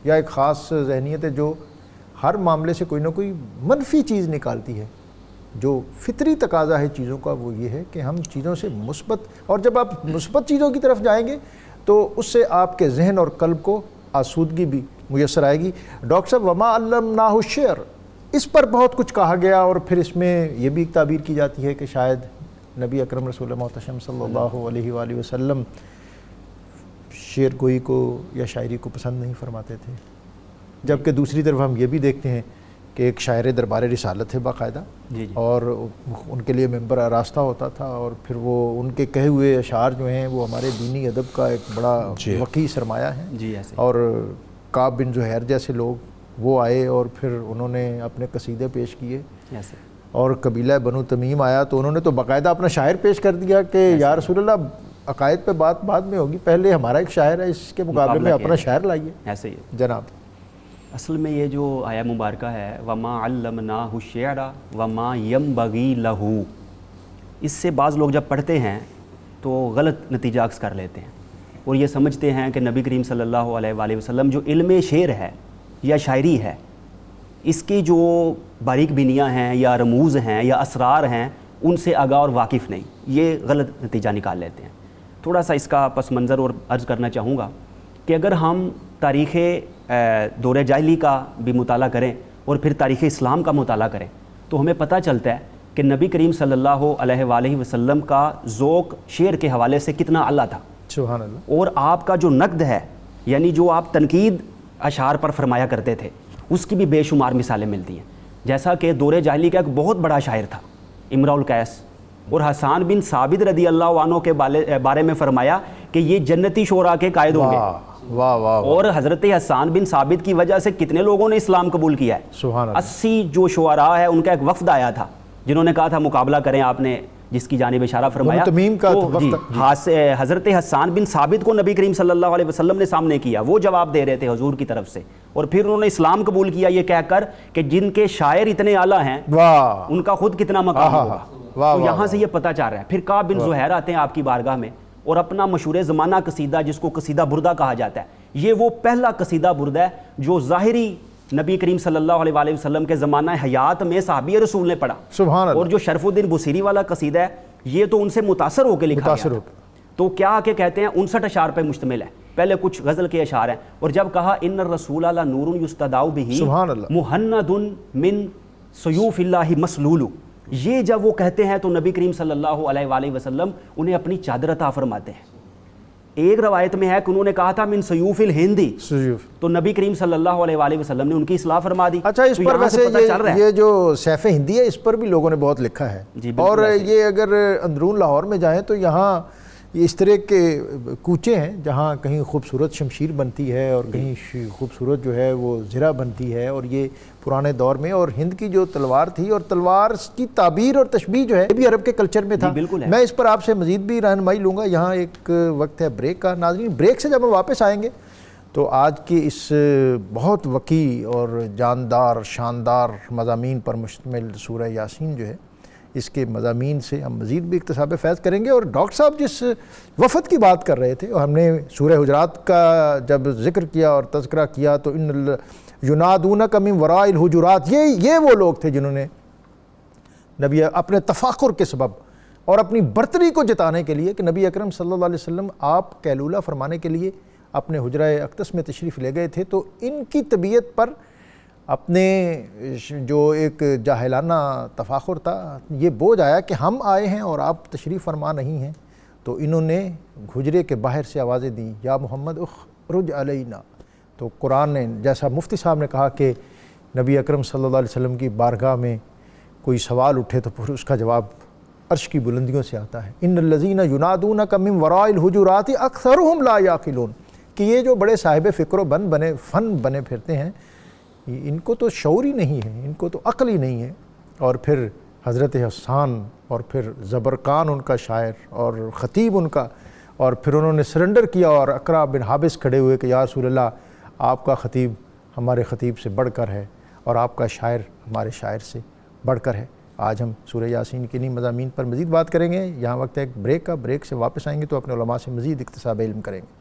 Speaker 1: یا ایک خاص ذہنیت ہے جو ہر معاملے سے کوئی نہ کوئی منفی چیز نکالتی ہے. جو فطری تقاضا ہے چیزوں کا وہ یہ ہے کہ ہم چیزوں سے مثبت, اور جب آپ مثبت چیزوں کی طرف جائیں گے تو اس سے آپ کے ذہن اور قلب کو آسودگی بھی میسر آئے گی. ڈاکٹر صاحب, وما علمناہ الشعر, اس پر بہت کچھ کہا گیا, اور پھر اس میں یہ بھی ایک تعبیر کی جاتی ہے کہ شاید نبی اکرم رسول محتشم صلی اللہ علیہ وآلہ وسلم شعر گوئی کو یا شاعری کو پسند نہیں فرماتے تھے, جبکہ دوسری طرف ہم یہ بھی دیکھتے ہیں کہ ایک شاعر دربار رسالت ہے باقاعدہ, اور ان کے لیے ممبر آراستہ ہوتا تھا, اور پھر وہ ان کے کہے ہوئے اشعار جو ہیں وہ ہمارے دینی ادب کا ایک بڑا وقی سرمایہ ہے. اور کعب بن زہیر جیسے لوگ وہ آئے اور پھر انہوں نے اپنے قصیدے پیش کیے, اور قبیلہ بنو تمیم آیا تو انہوں نے تو باقاعدہ اپنا شاعر پیش کر دیا کہ یا رسول اللہ عقائد پہ بات بعد میں ہوگی, پہلے ہمارا ایک شاعر ہے, اس کے مقابلے میں اپنا شاعر لائیے.
Speaker 3: ایسے ہی
Speaker 1: جناب,
Speaker 3: اصل میں یہ جو آیہ مبارکہ ہے, وما علمناہ الشعر وما ینبغی لہ, اس سے بعض لوگ جب پڑھتے ہیں تو غلط نتیجہ اخذ کر لیتے ہیں اور یہ سمجھتے ہیں کہ نبی کریم صلی اللہ علیہ وآلہ وسلم جو علم شعر ہے یا شاعری ہے, اس کی جو باریک بینیاں ہیں یا رموز ہیں یا اسرار ہیں ان سے آگاہ اور واقف نہیں, یہ غلط نتیجہ نکال لیتے ہیں. تھوڑا سا اس کا پس منظر اور عرض کرنا چاہوں گا کہ اگر ہم تاریخ دور جاہلی کا بھی مطالعہ کریں اور پھر تاریخ اسلام کا مطالعہ کریں تو ہمیں پتہ چلتا ہے کہ نبی کریم صلی اللہ علیہ وآلہ وسلم کا ذوق شعر کے حوالے سے کتنا اعلیٰ تھا.
Speaker 1: سبحان اللہ.
Speaker 3: اور آپ کا جو نقد ہے, یعنی جو آپ تنقید اشعار پر فرمایا کرتے تھے, اس کی بھی بے شمار مثالیں ملتی ہیں. جیسا کہ دور جاہلی کا ایک بہت بڑا شاعر تھا امراء القیس, اور حسان بن ثابت رضی اللہ عنہ کے بارے میں فرمایا کہ یہ جنتی شعراء کے قائد ہوں گے.
Speaker 1: واہ واہ.
Speaker 3: اور حضرت حسان بن ثابت کی وجہ سے کتنے لوگوں نے اسلام قبول کیا ہے.
Speaker 1: سبحان اللہ.
Speaker 3: 80 جو شعراء ہے ان کا ایک وفد آیا تھا جنہوں نے کہا تھا مقابلہ کریں آپ نے جس کی جانب اشارہ فرمایا،
Speaker 1: بنو تمیم کا
Speaker 3: تو
Speaker 1: وقت
Speaker 3: حضرت حسان بن ثابت کو نبی کریم صلی اللہ علیہ وسلم نے سامنے کیا، وہ جواب دے رہے تھے حضور کی طرف سے، اور پھر انہوں نے اسلام قبول کیا یہ کہہ کر کہ جن کے شاعر اتنے اعلیٰ ہیں ان کا خود کتنا مقام ہوگا۔ تو یہاں سے یہ پتہ چل رہا ہے۔ پھر کعب بن زہیر آتے ہیں آپ کی بارگاہ میں، اور اپنا مشہور زمانہ قصیدہ جس کو قصیدہ بردہ کہا جاتا ہے، یہ وہ پہلا قصیدہ بردہ ہے جو ظاہری نبی کریم صلی اللہ علیہ وآلہ وسلم کے زمانہ حیات میں صحابی رسول نے پڑھا۔
Speaker 1: سبحان اللہ۔
Speaker 3: اور جو شرف الدین بصیری والا قصیدہ ہے یہ تو ان سے متاثر ہو کے لکھا گیا تھا۔ تو کیا کہ کہتے ہیں 59 اشعار پہ مشتمل ہے، پہلے کچھ غزل کے اشعار ہیں، اور جب کہا ان الرسول لنور یستدعو بہ مہند من سیوف اللہ مسلول، یہ جب وہ کہتے ہیں تو نبی کریم صلی اللہ علیہ وآلہ وسلم انہیں اپنی چادر عطا فرماتے ہیں۔ ایک روایت میں ہے کہ انہوں نے کہا تھا من سیوف الہندی، تو نبی کریم صلی اللہ علیہ وآلہ وسلم نے ان کی اصلاح فرما دی۔
Speaker 1: اچھا، اس پر ویسے یہ جو سیف ہندی ہے اس پر بھی لوگوں نے بہت لکھا ہے، اور یہ اگر اندرون لاہور میں جائیں تو یہاں اس طرح کے کوچے ہیں جہاں کہیں خوبصورت شمشیر بنتی ہے اور کہیں خوبصورت جو ہے وہ زرہ بنتی ہے، اور یہ پرانے دور میں، اور ہند کی جو تلوار تھی اور تلوار کی تعبیر اور تشبیہ جو ہے یہ بھی عرب کے کلچر میں تھا۔ میں اس پر آپ سے مزید بھی رہنمائی لوں گا، یہاں ایک وقت ہے بریک کا۔ ناظرین، بریک سے جب ہم واپس آئیں گے تو آج کی اس بہت وسیع اور جاندار شاندار مضامین پر مشتمل سورہ یاسین جو ہے، اس کے مضامین سے ہم مزید بھی اکتساب فیض کریں گے۔ اور ڈاکٹر صاحب جس وفد کی بات کر رہے تھے، اور ہم نے سورہ حجرات کا جب ذکر کیا اور تذکرہ کیا تو ان ینادونک من وراء الحجرات، یہ وہ لوگ تھے جنہوں نے نبی اپنے تفاخر کے سبب اور اپنی برتری کو جتانے کے لیے کہ نبی اکرم صلی اللہ علیہ وسلم آپ قیلولہ فرمانے کے لیے اپنے حجرہ اقدس میں تشریف لے گئے تھے، تو ان کی طبیعت پر اپنے جو ایک جاہلانہ تفاخر تھا، یہ بوجھ آیا کہ ہم آئے ہیں اور آپ تشریف فرما نہیں ہیں، تو انہوں نے حجرے کے باہر سے آوازیں دیں، یا محمد اخرج علینا۔ تو قرآن نے، جیسا مفتی صاحب نے کہا کہ نبی اکرم صلی اللہ علیہ وسلم کی بارگاہ میں کوئی سوال اٹھے تو پھر اس کا جواب عرش کی بلندیوں سے آتا ہے، ان الذین ینادونک من وراء الحجرات اکثرهم لا یعقلون، کہ یہ جو بڑے صاحب فکر و فن بنے پھرتے ہیں ان کو تو شعور ہی نہیں ہے، ان کو تو عقل ہی نہیں ہے۔ اور پھر حضرت حسان اور پھر زبرقان ان کا شاعر اور خطیب ان کا، اور پھر انہوں نے سرنڈر کیا اور اقرا بن حابس کھڑے ہوئے کہ یا رسول اللہ، آپ کا خطیب ہمارے خطیب سے بڑھ کر ہے اور آپ کا شاعر ہمارے شاعر سے بڑھ کر ہے۔ آج ہم سورہ یاسین کے انہی مضامین پر مزید بات کریں گے۔ یہاں وقت ہے ایک بریک کا، بریک سے واپس آئیں گے تو اپنے علماء سے مزید اکتساب علم کریں گے۔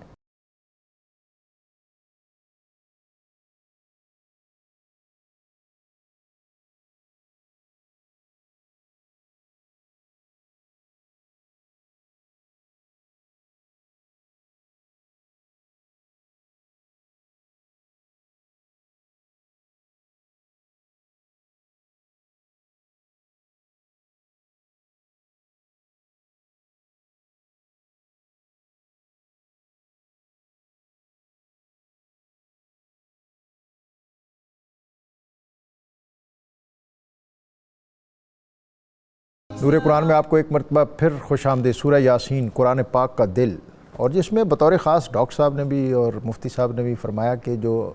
Speaker 1: نور قرآن میں آپ کو ایک مرتبہ پھر خوش آمدید۔ سورہ یاسین قرآن پاک کا دل، اور جس میں بطور خاص ڈاکٹر صاحب نے بھی اور مفتی صاحب نے بھی فرمایا کہ جو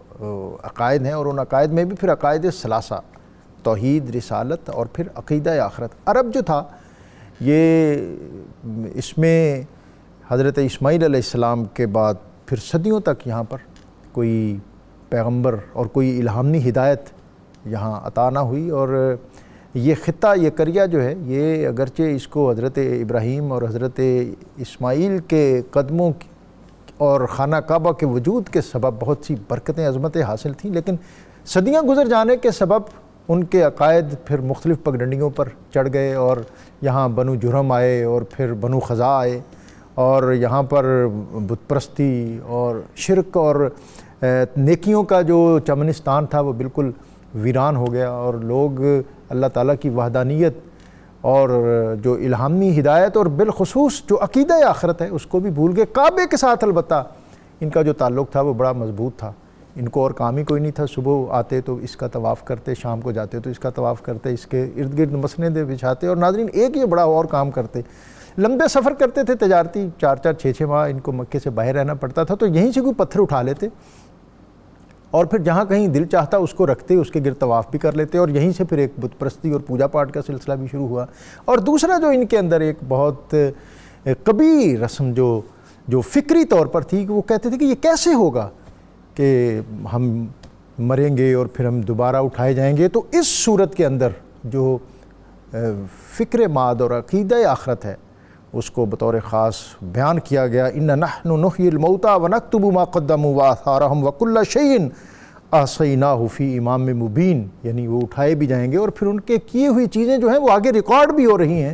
Speaker 1: عقائد ہیں، اور ان عقائد میں بھی پھر عقائد ثلاثہ، توحید، رسالت اور پھر عقیدہ آخرت۔ عرب جو تھا یہ اس میں حضرت اسماعیل علیہ السلام کے بعد پھر صدیوں تک یہاں پر کوئی پیغمبر اور کوئی الہامی ہدایت یہاں عطا نہ ہوئی، اور یہ خطہ، یہ قریہ جو ہے، یہ اگرچہ اس کو حضرت ابراہیم اور حضرت اسماعیل کے قدموں اور خانہ کعبہ کے وجود کے سبب بہت سی برکتیں، عظمتیں حاصل تھیں، لیکن صدیاں گزر جانے کے سبب ان کے عقائد پھر مختلف پگڈنڈیوں پر چڑھ گئے، اور یہاں بنو جرہم آئے اور پھر بنو خزاع آئے، اور یہاں پر بت پرستی اور شرک اور نیکیوں کا جو چمنستان تھا وہ بالکل ویران ہو گیا، اور لوگ اللہ تعالیٰ کی وحدانیت اور جو الہامی ہدایت اور بالخصوص جو عقیدہ آخرت ہے اس کو بھی بھول گئے۔ کعبے کے ساتھ البتہ ان کا جو تعلق تھا وہ بڑا مضبوط تھا، ان کو اور کام ہی کوئی نہیں تھا، صبح آتے تو اس کا طواف کرتے، شام کو جاتے تو اس کا طواف کرتے، اس کے ارد گرد مسندیں بچھاتے، اور ناظرین ایک یہ بڑا اور کام کرتے، لمبے سفر کرتے تھے تجارتی، 4-4 6-6 ماہ ان کو مکے سے باہر رہنا پڑتا تھا، تو یہیں سے کوئی پتھر اٹھا لیتے اور پھر جہاں کہیں دل چاہتا اس کو رکھتے، اس کے گرد طواف بھی کر لیتے، اور یہیں سے پھر ایک بت پرستی اور پوجا پاٹ کا سلسلہ بھی شروع ہوا۔ اور دوسرا جو ان کے اندر ایک بہت کبھی رسم جو فکری طور پر تھی کہ وہ کہتے تھے کہ یہ کیسے ہوگا کہ ہم مریں گے اور پھر ہم دوبارہ اٹھائے جائیں گے۔ تو اس صورت کے اندر جو فکر معاد اور عقیدہ آخرت ہے اس کو بطور خاص بیان کیا گیا، ان نحن نحیی الموتى ونکتب ما قدموا وآثارهم وکل شیء احصیناہ فی امام مبین، یعنی وہ اٹھائے بھی جائیں گے اور پھر ان کے کیے ہوئی چیزیں جو ہیں وہ آگے ریکارڈ بھی ہو رہی ہیں،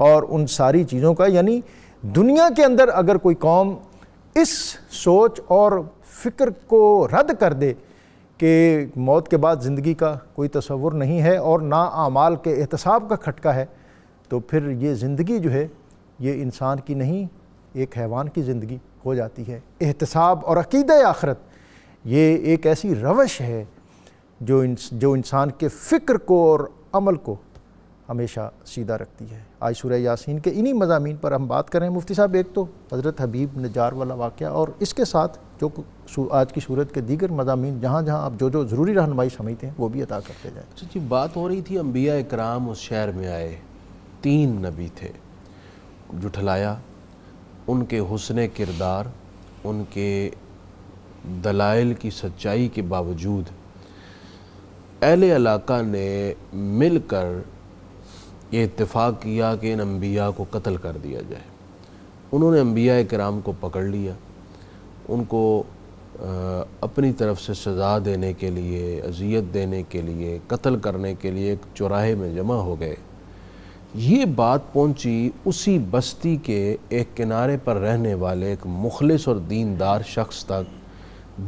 Speaker 1: اور ان ساری چیزوں کا یعنی دنیا کے اندر اگر کوئی قوم اس سوچ اور فکر کو رد کر دے کہ موت کے بعد زندگی کا کوئی تصور نہیں ہے اور نہ اعمال کے احتساب کا کھٹکا ہے، تو پھر یہ زندگی جو ہے یہ انسان کی نہیں، ایک حیوان کی زندگی ہو جاتی ہے۔ احتساب اور عقیدہ آخرت یہ ایک ایسی روش ہے جو انسان کے فکر کو اور عمل کو ہمیشہ سیدھا رکھتی ہے۔ آج سورہ یاسین کے انہی مضامین پر ہم بات کریں مفتی صاحب۔ ایک تو حضرت حبیب نجار والا واقعہ، اور اس کے ساتھ جو آج کی صورت کے دیگر مضامین جہاں جہاں آپ جو ضروری رہنمائی سمجھتے ہیں وہ بھی عطا کرتے جائیں۔
Speaker 2: جی بات ہو رہی تھی انبیاء اکرام اس شہر میں آئے، 3 نبی تھے، جھٹلایا ان کے حسن کردار، ان کے دلائل کی سچائی کے باوجود اہل علاقہ نے مل کر یہ اتفاق کیا کہ ان انبیاء کو قتل کر دیا جائے۔ انہوں نے انبیاء کرام کو پکڑ لیا، ان کو اپنی طرف سے سزا دینے کے لیے، اذیت دینے کے لیے، قتل کرنے کے لیے ایک چوراہے میں جمع ہو گئے۔ یہ بات پہنچی اسی بستی کے ایک کنارے پر رہنے والے ایک مخلص اور دیندار شخص تک،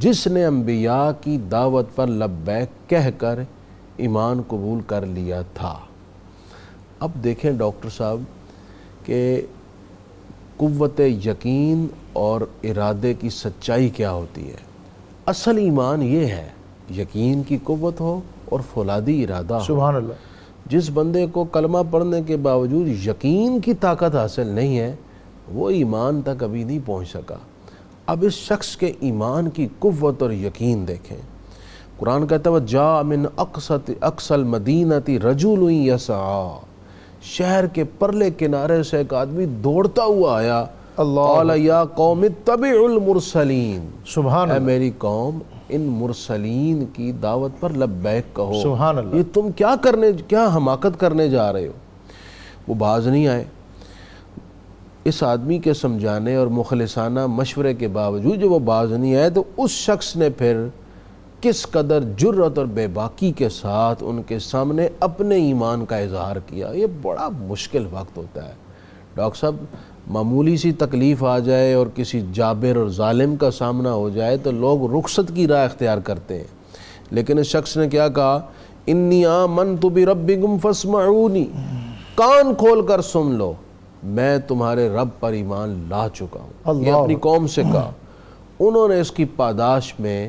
Speaker 2: جس نے انبیاء کی دعوت پر لبیک کہہ کر ایمان قبول کر لیا تھا۔ اب دیکھیں ڈاکٹر صاحب کہ قوت یقین اور ارادے کی سچائی کیا ہوتی ہے۔ اصل ایمان یہ ہے یقین کی قوت ہو اور فولادی ارادہ ہو۔
Speaker 1: سبحان اللہ۔
Speaker 2: جس بندے کو کلمہ پڑھنے کے باوجود یقین کی طاقت حاصل نہیں ہے وہ ایمان تک ابھی نہیں پہنچ سکا۔ اب اس شخص کے ایمان کی قوت اور یقین دیکھیں۔ قرآن کہتا ہے جاء من اقصى المدینۃ رجل یسعی، شہر کے پرلے کنارے سے ایک آدمی دوڑتا ہوا آیا، قال یا قوم اتبعوا المرسلین،
Speaker 1: سبحان
Speaker 2: اے
Speaker 1: اللہ،
Speaker 2: میری قوم ان مرسلین کی دعوت پر لبیک کہو۔
Speaker 1: سبحان اللہ۔
Speaker 2: یہ تم کیا حماقت کرنے جا رہے ہو؟ وہ باز نہیں آئے۔ اس آدمی کے سمجھانے اور مخلصانہ مشورے کے باوجود جو وہ باز نہیں آئے، تو اس شخص نے پھر کس قدر جرأت اور بے باکی کے ساتھ ان کے سامنے اپنے ایمان کا اظہار کیا۔ یہ بڑا مشکل وقت ہوتا ہے ڈاکٹر صاحب، معمولی سی تکلیف آ جائے اور کسی جابر اور ظالم کا سامنا ہو جائے تو لوگ رخصت کی راہ اختیار کرتے ہیں، لیکن اس شخص نے کیا کہا؟ انی آمنت بربکم فاسمعونی، کان کھول کر سن لو، میں تمہارے رب پر ایمان لا چکا ہوں۔ یہ اپنی قوم سے کہا۔ انہوں نے اس کی پاداش میں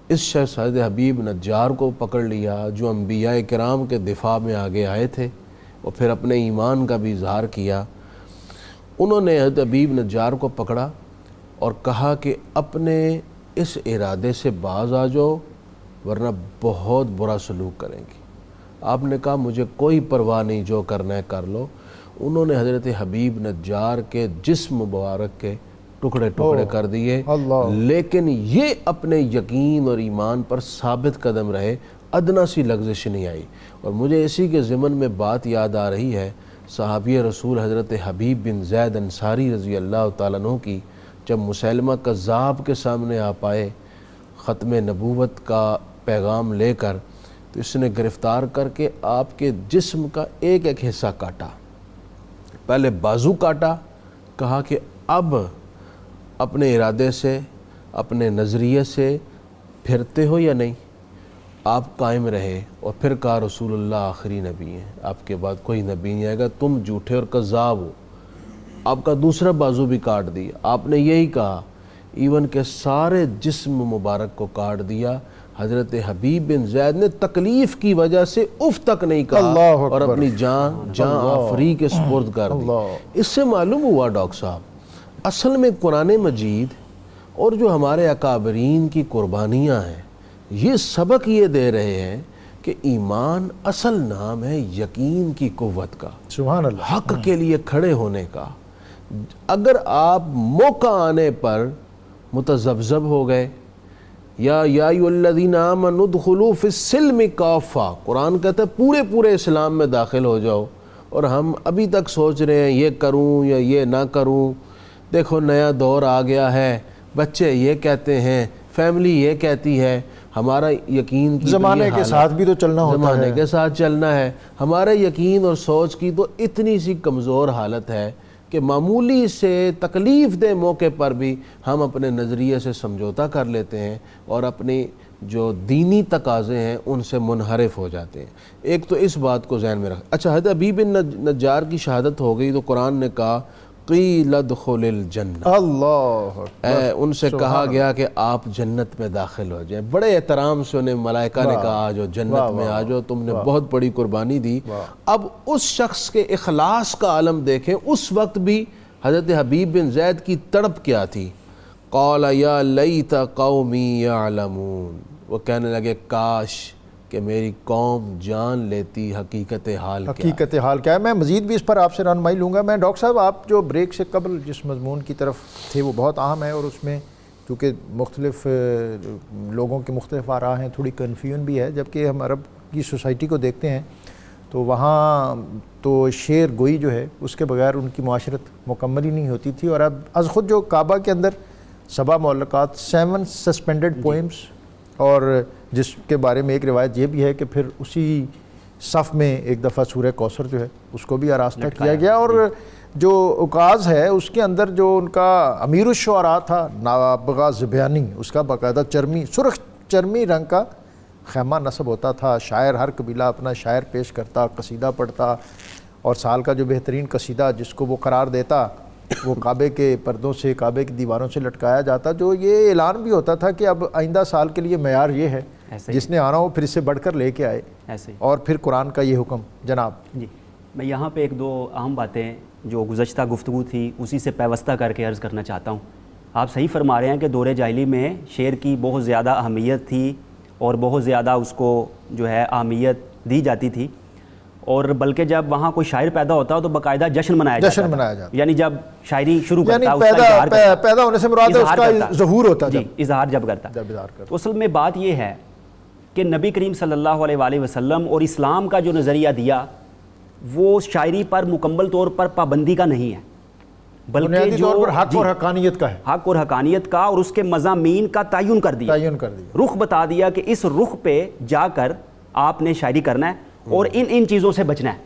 Speaker 2: اس شخص حضرت حبیب نجار کو پکڑ لیا جو انبیاء کرام کے دفاع میں آگے آئے تھے، اور پھر اپنے ایمان کا بھی اظہار کیا۔ انہوں نے حضرت حبیب نجار کو پکڑا اور کہا کہ اپنے اس ارادے سے باز آ جاؤ ورنہ بہت برا سلوک کریں گی۔ آپ نے کہا مجھے کوئی پرواہ نہیں، جو کرنا ہے کر لو۔ انہوں نے حضرت حبیب نجار کے جسم مبارک کے ٹکڑے ٹکڑے کر دیے، لیکن یہ اپنے یقین اور ایمان پر ثابت قدم رہے، ادنا سی لغزش نہیں آئی۔ اور مجھے اسی کے ضمن میں بات یاد آ رہی ہے صحابی رسول حضرت حبیب بن زید انصاری رضی اللہ تعالیٰ عنہ کی، جب مسیلمہ کذاب کے سامنے آپ آئے ختم نبوت کا پیغام لے کر، تو اس نے گرفتار کر کے آپ کے جسم کا ایک ایک حصہ کاٹا۔ پہلے بازو کاٹا، کہا کہ اب اپنے ارادے سے، اپنے نظریے سے پھرتے ہو یا نہیں؟ آپ قائم رہے، اور پھر کہا رسول اللہ آخری نبی ہیں، آپ کے بعد کوئی نبی نہیں آئے گا، تم جھوٹے اور کذاب ہو۔ آپ کا دوسرا بازو بھی کاٹ دیا۔ آپ نے یہی کہا، ایون کہ سارے جسم مبارک کو کاٹ دیا۔ حضرت حبیب بن زید نے تکلیف کی وجہ سے اف تک نہیں کہا اور اپنی جان آفری کے سپرد کر دی۔ اس سے معلوم ہوا ڈاکٹر صاحب اصل میں قرآن مجید اور جو ہمارے اکابرین کی قربانیاں ہیں یہ سبق یہ دے رہے ہیں کہ ایمان اصل نام ہے یقین کی قوت کا،
Speaker 1: سبحان اللہ،
Speaker 2: حق کے لیے کھڑے ہونے کا۔ اگر آپ موقع آنے پر متذبذب ہو گئے، یا ایھا الذین آمنوا ادخلوا فی السلم کافہ، قرآن کہتا ہے پورے اسلام میں داخل ہو جاؤ، اور ہم ابھی تک سوچ رہے ہیں یہ کروں یا یہ نہ کروں، دیکھو نیا دور آ گیا ہے، بچے یہ کہتے ہیں، فیملی یہ کہتی ہے، ہمارا یقین کی
Speaker 1: زمانے کے ساتھ بھی تو چلنا ہوتا ہے،
Speaker 2: زمانے کے ساتھ چلنا ہے، ہمارا یقین اور سوچ کی تو اتنی سی کمزور حالت ہے کہ معمولی سے تکلیف دہ موقع پر بھی ہم اپنے نظریے سے سمجھوتا کر لیتے ہیں اور اپنی جو دینی تقاضے ہیں ان سے منحرف ہو جاتے ہیں۔ ایک تو اس بات کو ذہن میں رکھ۔ اچھا، حضرت حبیب بن نجار کی شہادت ہو گئی تو قرآن نے کہا قیل ادخل الجنہ،
Speaker 1: اللہ
Speaker 2: ان سے کہا گیا کہ آپ جنت میں داخل ہو جائیں۔ بڑے احترام سے انہیں ملائکہ نے کہا آجو جنت میں آجو، تم نے بہت بڑی قربانی دی۔ اب اس شخص کے اخلاص کا عالم دیکھیں، اس وقت بھی حضرت حبیب بن زید کی تڑپ کیا تھی؟ قال یا لیت قومی یعلمون، وہ کہنے لگے کاش کہ میری قوم جان لیتی حقیقت حال کیا ہے۔
Speaker 1: حقیقت حال کیا ہے۔ میں مزید بھی اس پر آپ سے رہنمائی لوں گا۔ میں ڈاکٹر صاحب، آپ جو بریک سے قبل جس مضمون کی طرف تھے وہ بہت اہم ہے، اور اس میں چونکہ مختلف لوگوں کے مختلف آراء ہیں، تھوڑی کنفیوژن بھی ہے، جبکہ ہم عرب کی سوسائٹی کو دیکھتے ہیں تو وہاں تو شعر گوئی جو ہے اس کے بغیر ان کی معاشرت مکمل ہی نہیں ہوتی تھی۔ اور اب از خود جو کعبہ کے اندر 7 معلقات، 7 سسپینڈڈ پوئمز، اور جس کے بارے میں ایک روایت یہ بھی ہے کہ پھر اسی صف میں ایک دفعہ سورہ کوثر جو ہے اس کو بھی آراستہ کیا گیا، اور جو اوقاز ہے اس کے اندر جو ان کا امیر الشعراء تھا نابغہ زبیانی، اس کا باقاعدہ سرخ چرمی رنگ کا خیمہ نصب ہوتا تھا۔ شاعر، ہر قبیلہ اپنا شاعر پیش کرتا، قصیدہ پڑھتا، اور سال کا جو بہترین قصیدہ جس کو وہ قرار دیتا وہ کعبے کے پردوں سے، کعبے کی دیواروں سے لٹکایا جاتا، جو یہ اعلان بھی ہوتا تھا کہ اب آئندہ سال کے لیے معیار یہ ہے، جس نے آنا ہو پھر اس سے بڑھ کر لے کے آئے۔ اور پھر قرآن کا یہ حکم۔ جناب
Speaker 3: جی، میں یہاں پہ ایک دو اہم باتیں جو گزشتہ گفتگو تھی اسی سے پیوستہ کر کے عرض کرنا چاہتا ہوں۔ آپ صحیح فرما رہے ہیں کہ دور جاہلی میں شعر کی بہت زیادہ اہمیت تھی اور بہت زیادہ اس کو جو ہے اہمیت دی جاتی تھی، اور بلکہ جب وہاں کوئی شاعر پیدا ہوتا تو باقاعدہ جشن منایا جاتا، یعنی جب شاعری شروع کرتا،
Speaker 1: یعنی پیدا ہونے سے مراد ہے اس کا ظہور ہوتا،
Speaker 3: جی، اظہار جب کرتا۔ تو اصل میں بات یہ ہے کہ نبی کریم صلی اللہ علیہ وآلہ وسلم اور اسلام کا جو نظریہ دیا وہ شاعری پر مکمل طور پر پابندی کا نہیں ہے، بلکہ جو
Speaker 1: حق اور حقانیت کا ہے،
Speaker 3: حق اور حقانیت کا، اور اس کے مضامین کا تعین کر دیا، رخ بتا دیا کہ اس رخ پہ جا کر آپ نے شاعری کرنا ہے اور ان چیزوں سے بچنا ہے۔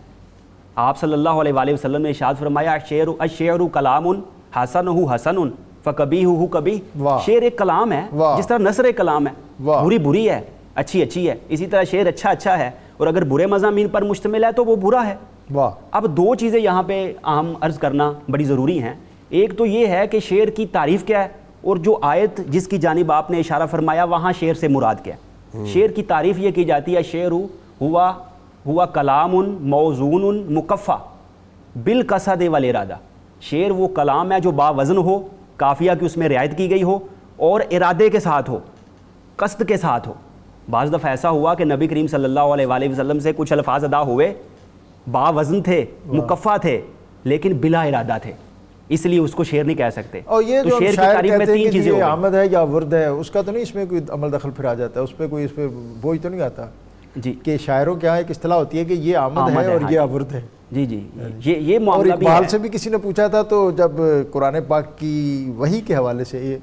Speaker 3: آپ صلی اللہ علیہ وآلہ وسلم نے ارشاد فرمایا الشعر کلام حسنہ حسن فقبیحہ قبیح، شعر ایک کلام ہے جس طرح نثر ایک کلام ہے، بری بری ہے، اچھی اچھی ہے، اسی طرح شعر اچھا اچھا ہے، اور اگر برے مضامین پر مشتمل ہے تو وہ برا ہے۔ اب دو چیزیں یہاں پہ اہم عرض کرنا بڑی ضروری ہیں۔ ایک تو یہ ہے کہ شعر کی تعریف کیا ہے، اور جو آیت جس کی جانب آپ نے اشارہ فرمایا وہاں شعر سے مراد کیا ہے۔ شعر کی تعریف یہ کی جاتی ہے شعر ہوا کلام موزون مکفہ بالقصد والارادہ، شعر وہ کلام ہے جو باوزن ہو، قافیہ کی اس میں رعایت کی گئی ہو، اور ارادے کے ساتھ ہو، قصد کے ساتھ ہو۔ بعض دفعہ ایسا ہوا کہ نبی کریم صلی اللہ علیہ وآلہ وسلم سے کچھ الفاظ ادا ہوئے، باوزن تھے، مکفہ تھے، لیکن بلا ارادہ تھے، اس لیے اس کو شعر نہیں کہہ سکتے۔
Speaker 1: اور یہ
Speaker 3: تو
Speaker 1: جو
Speaker 3: شعر کی
Speaker 1: شاعر
Speaker 3: تعریف میں
Speaker 1: کہتے ہیں
Speaker 3: تین
Speaker 1: کہ
Speaker 3: چیزیں
Speaker 1: یہ
Speaker 3: ہو
Speaker 1: آمد ہے یا ورد ہے، اس کا تو نہیں اس میں کوئی عمل دخل پھر آ جاتا ہے، اس پہ کوئی اس پہ بوجھ تو نہیں آتا
Speaker 3: جی
Speaker 1: کہ شاعروں کے یہاں ایک اصطلاح ہوتی ہے کہ یہ آمد ہے اور یہ ورد ہے۔
Speaker 3: جی جی، یہ معاملہ بھی ہے۔
Speaker 1: اقبال سے بھی کسی نے پوچھا تھا تو جب قرآن پاک کی وحی کے حوالے سے، یہ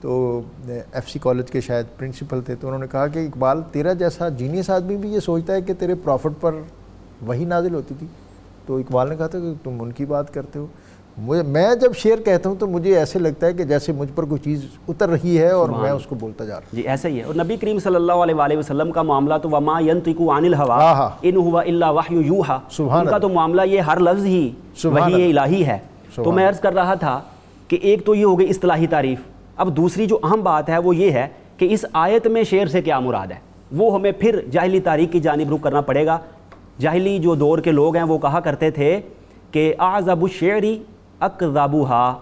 Speaker 1: تو ایف سی کالج کے شاید پرنسپل تھے، تو انہوں نے کہا کہ اقبال تیرا جیسا جینیس آدمی بھی یہ سوچتا ہے کہ تیرے پروفٹ پر وحی نازل ہوتی تھی؟ تو اقبال نے کہا تھا کہ تم ان کی بات کرتے ہو، میں جب شعر کہتا ہوں تو مجھے ایسے لگتا ہے کہ جیسے مجھ پر کوئی چیز اتر رہی ہے اور میں اس کو بولتا جا رہا ہوں۔
Speaker 3: جی ایسا ہی ہے۔ اور نبی کریم صلی اللہ علیہ وآلہ وسلم کا معاملہ تو وما ينطق عن الهوى ان هو الا وحی یوحى، ان کا تو معاملہ یہ ہر لفظ ہی وحی الہی ہے۔ تو میں عرض کر رہا تھا کہ ایک تو یہ ہو گئی اصطلاحی تعریف، اب دوسری جو اہم بات ہے وہ یہ ہے کہ اس آیت میں شعر سے کیا مراد ہے، وہ ہمیں پھر جاہلی تاریخ کی جانب رخ کرنا پڑے گا۔ جاہلی جو دور کے لوگ ہیں وہ کہا کرتے تھے کہ اعذب الشعر اکذبھا،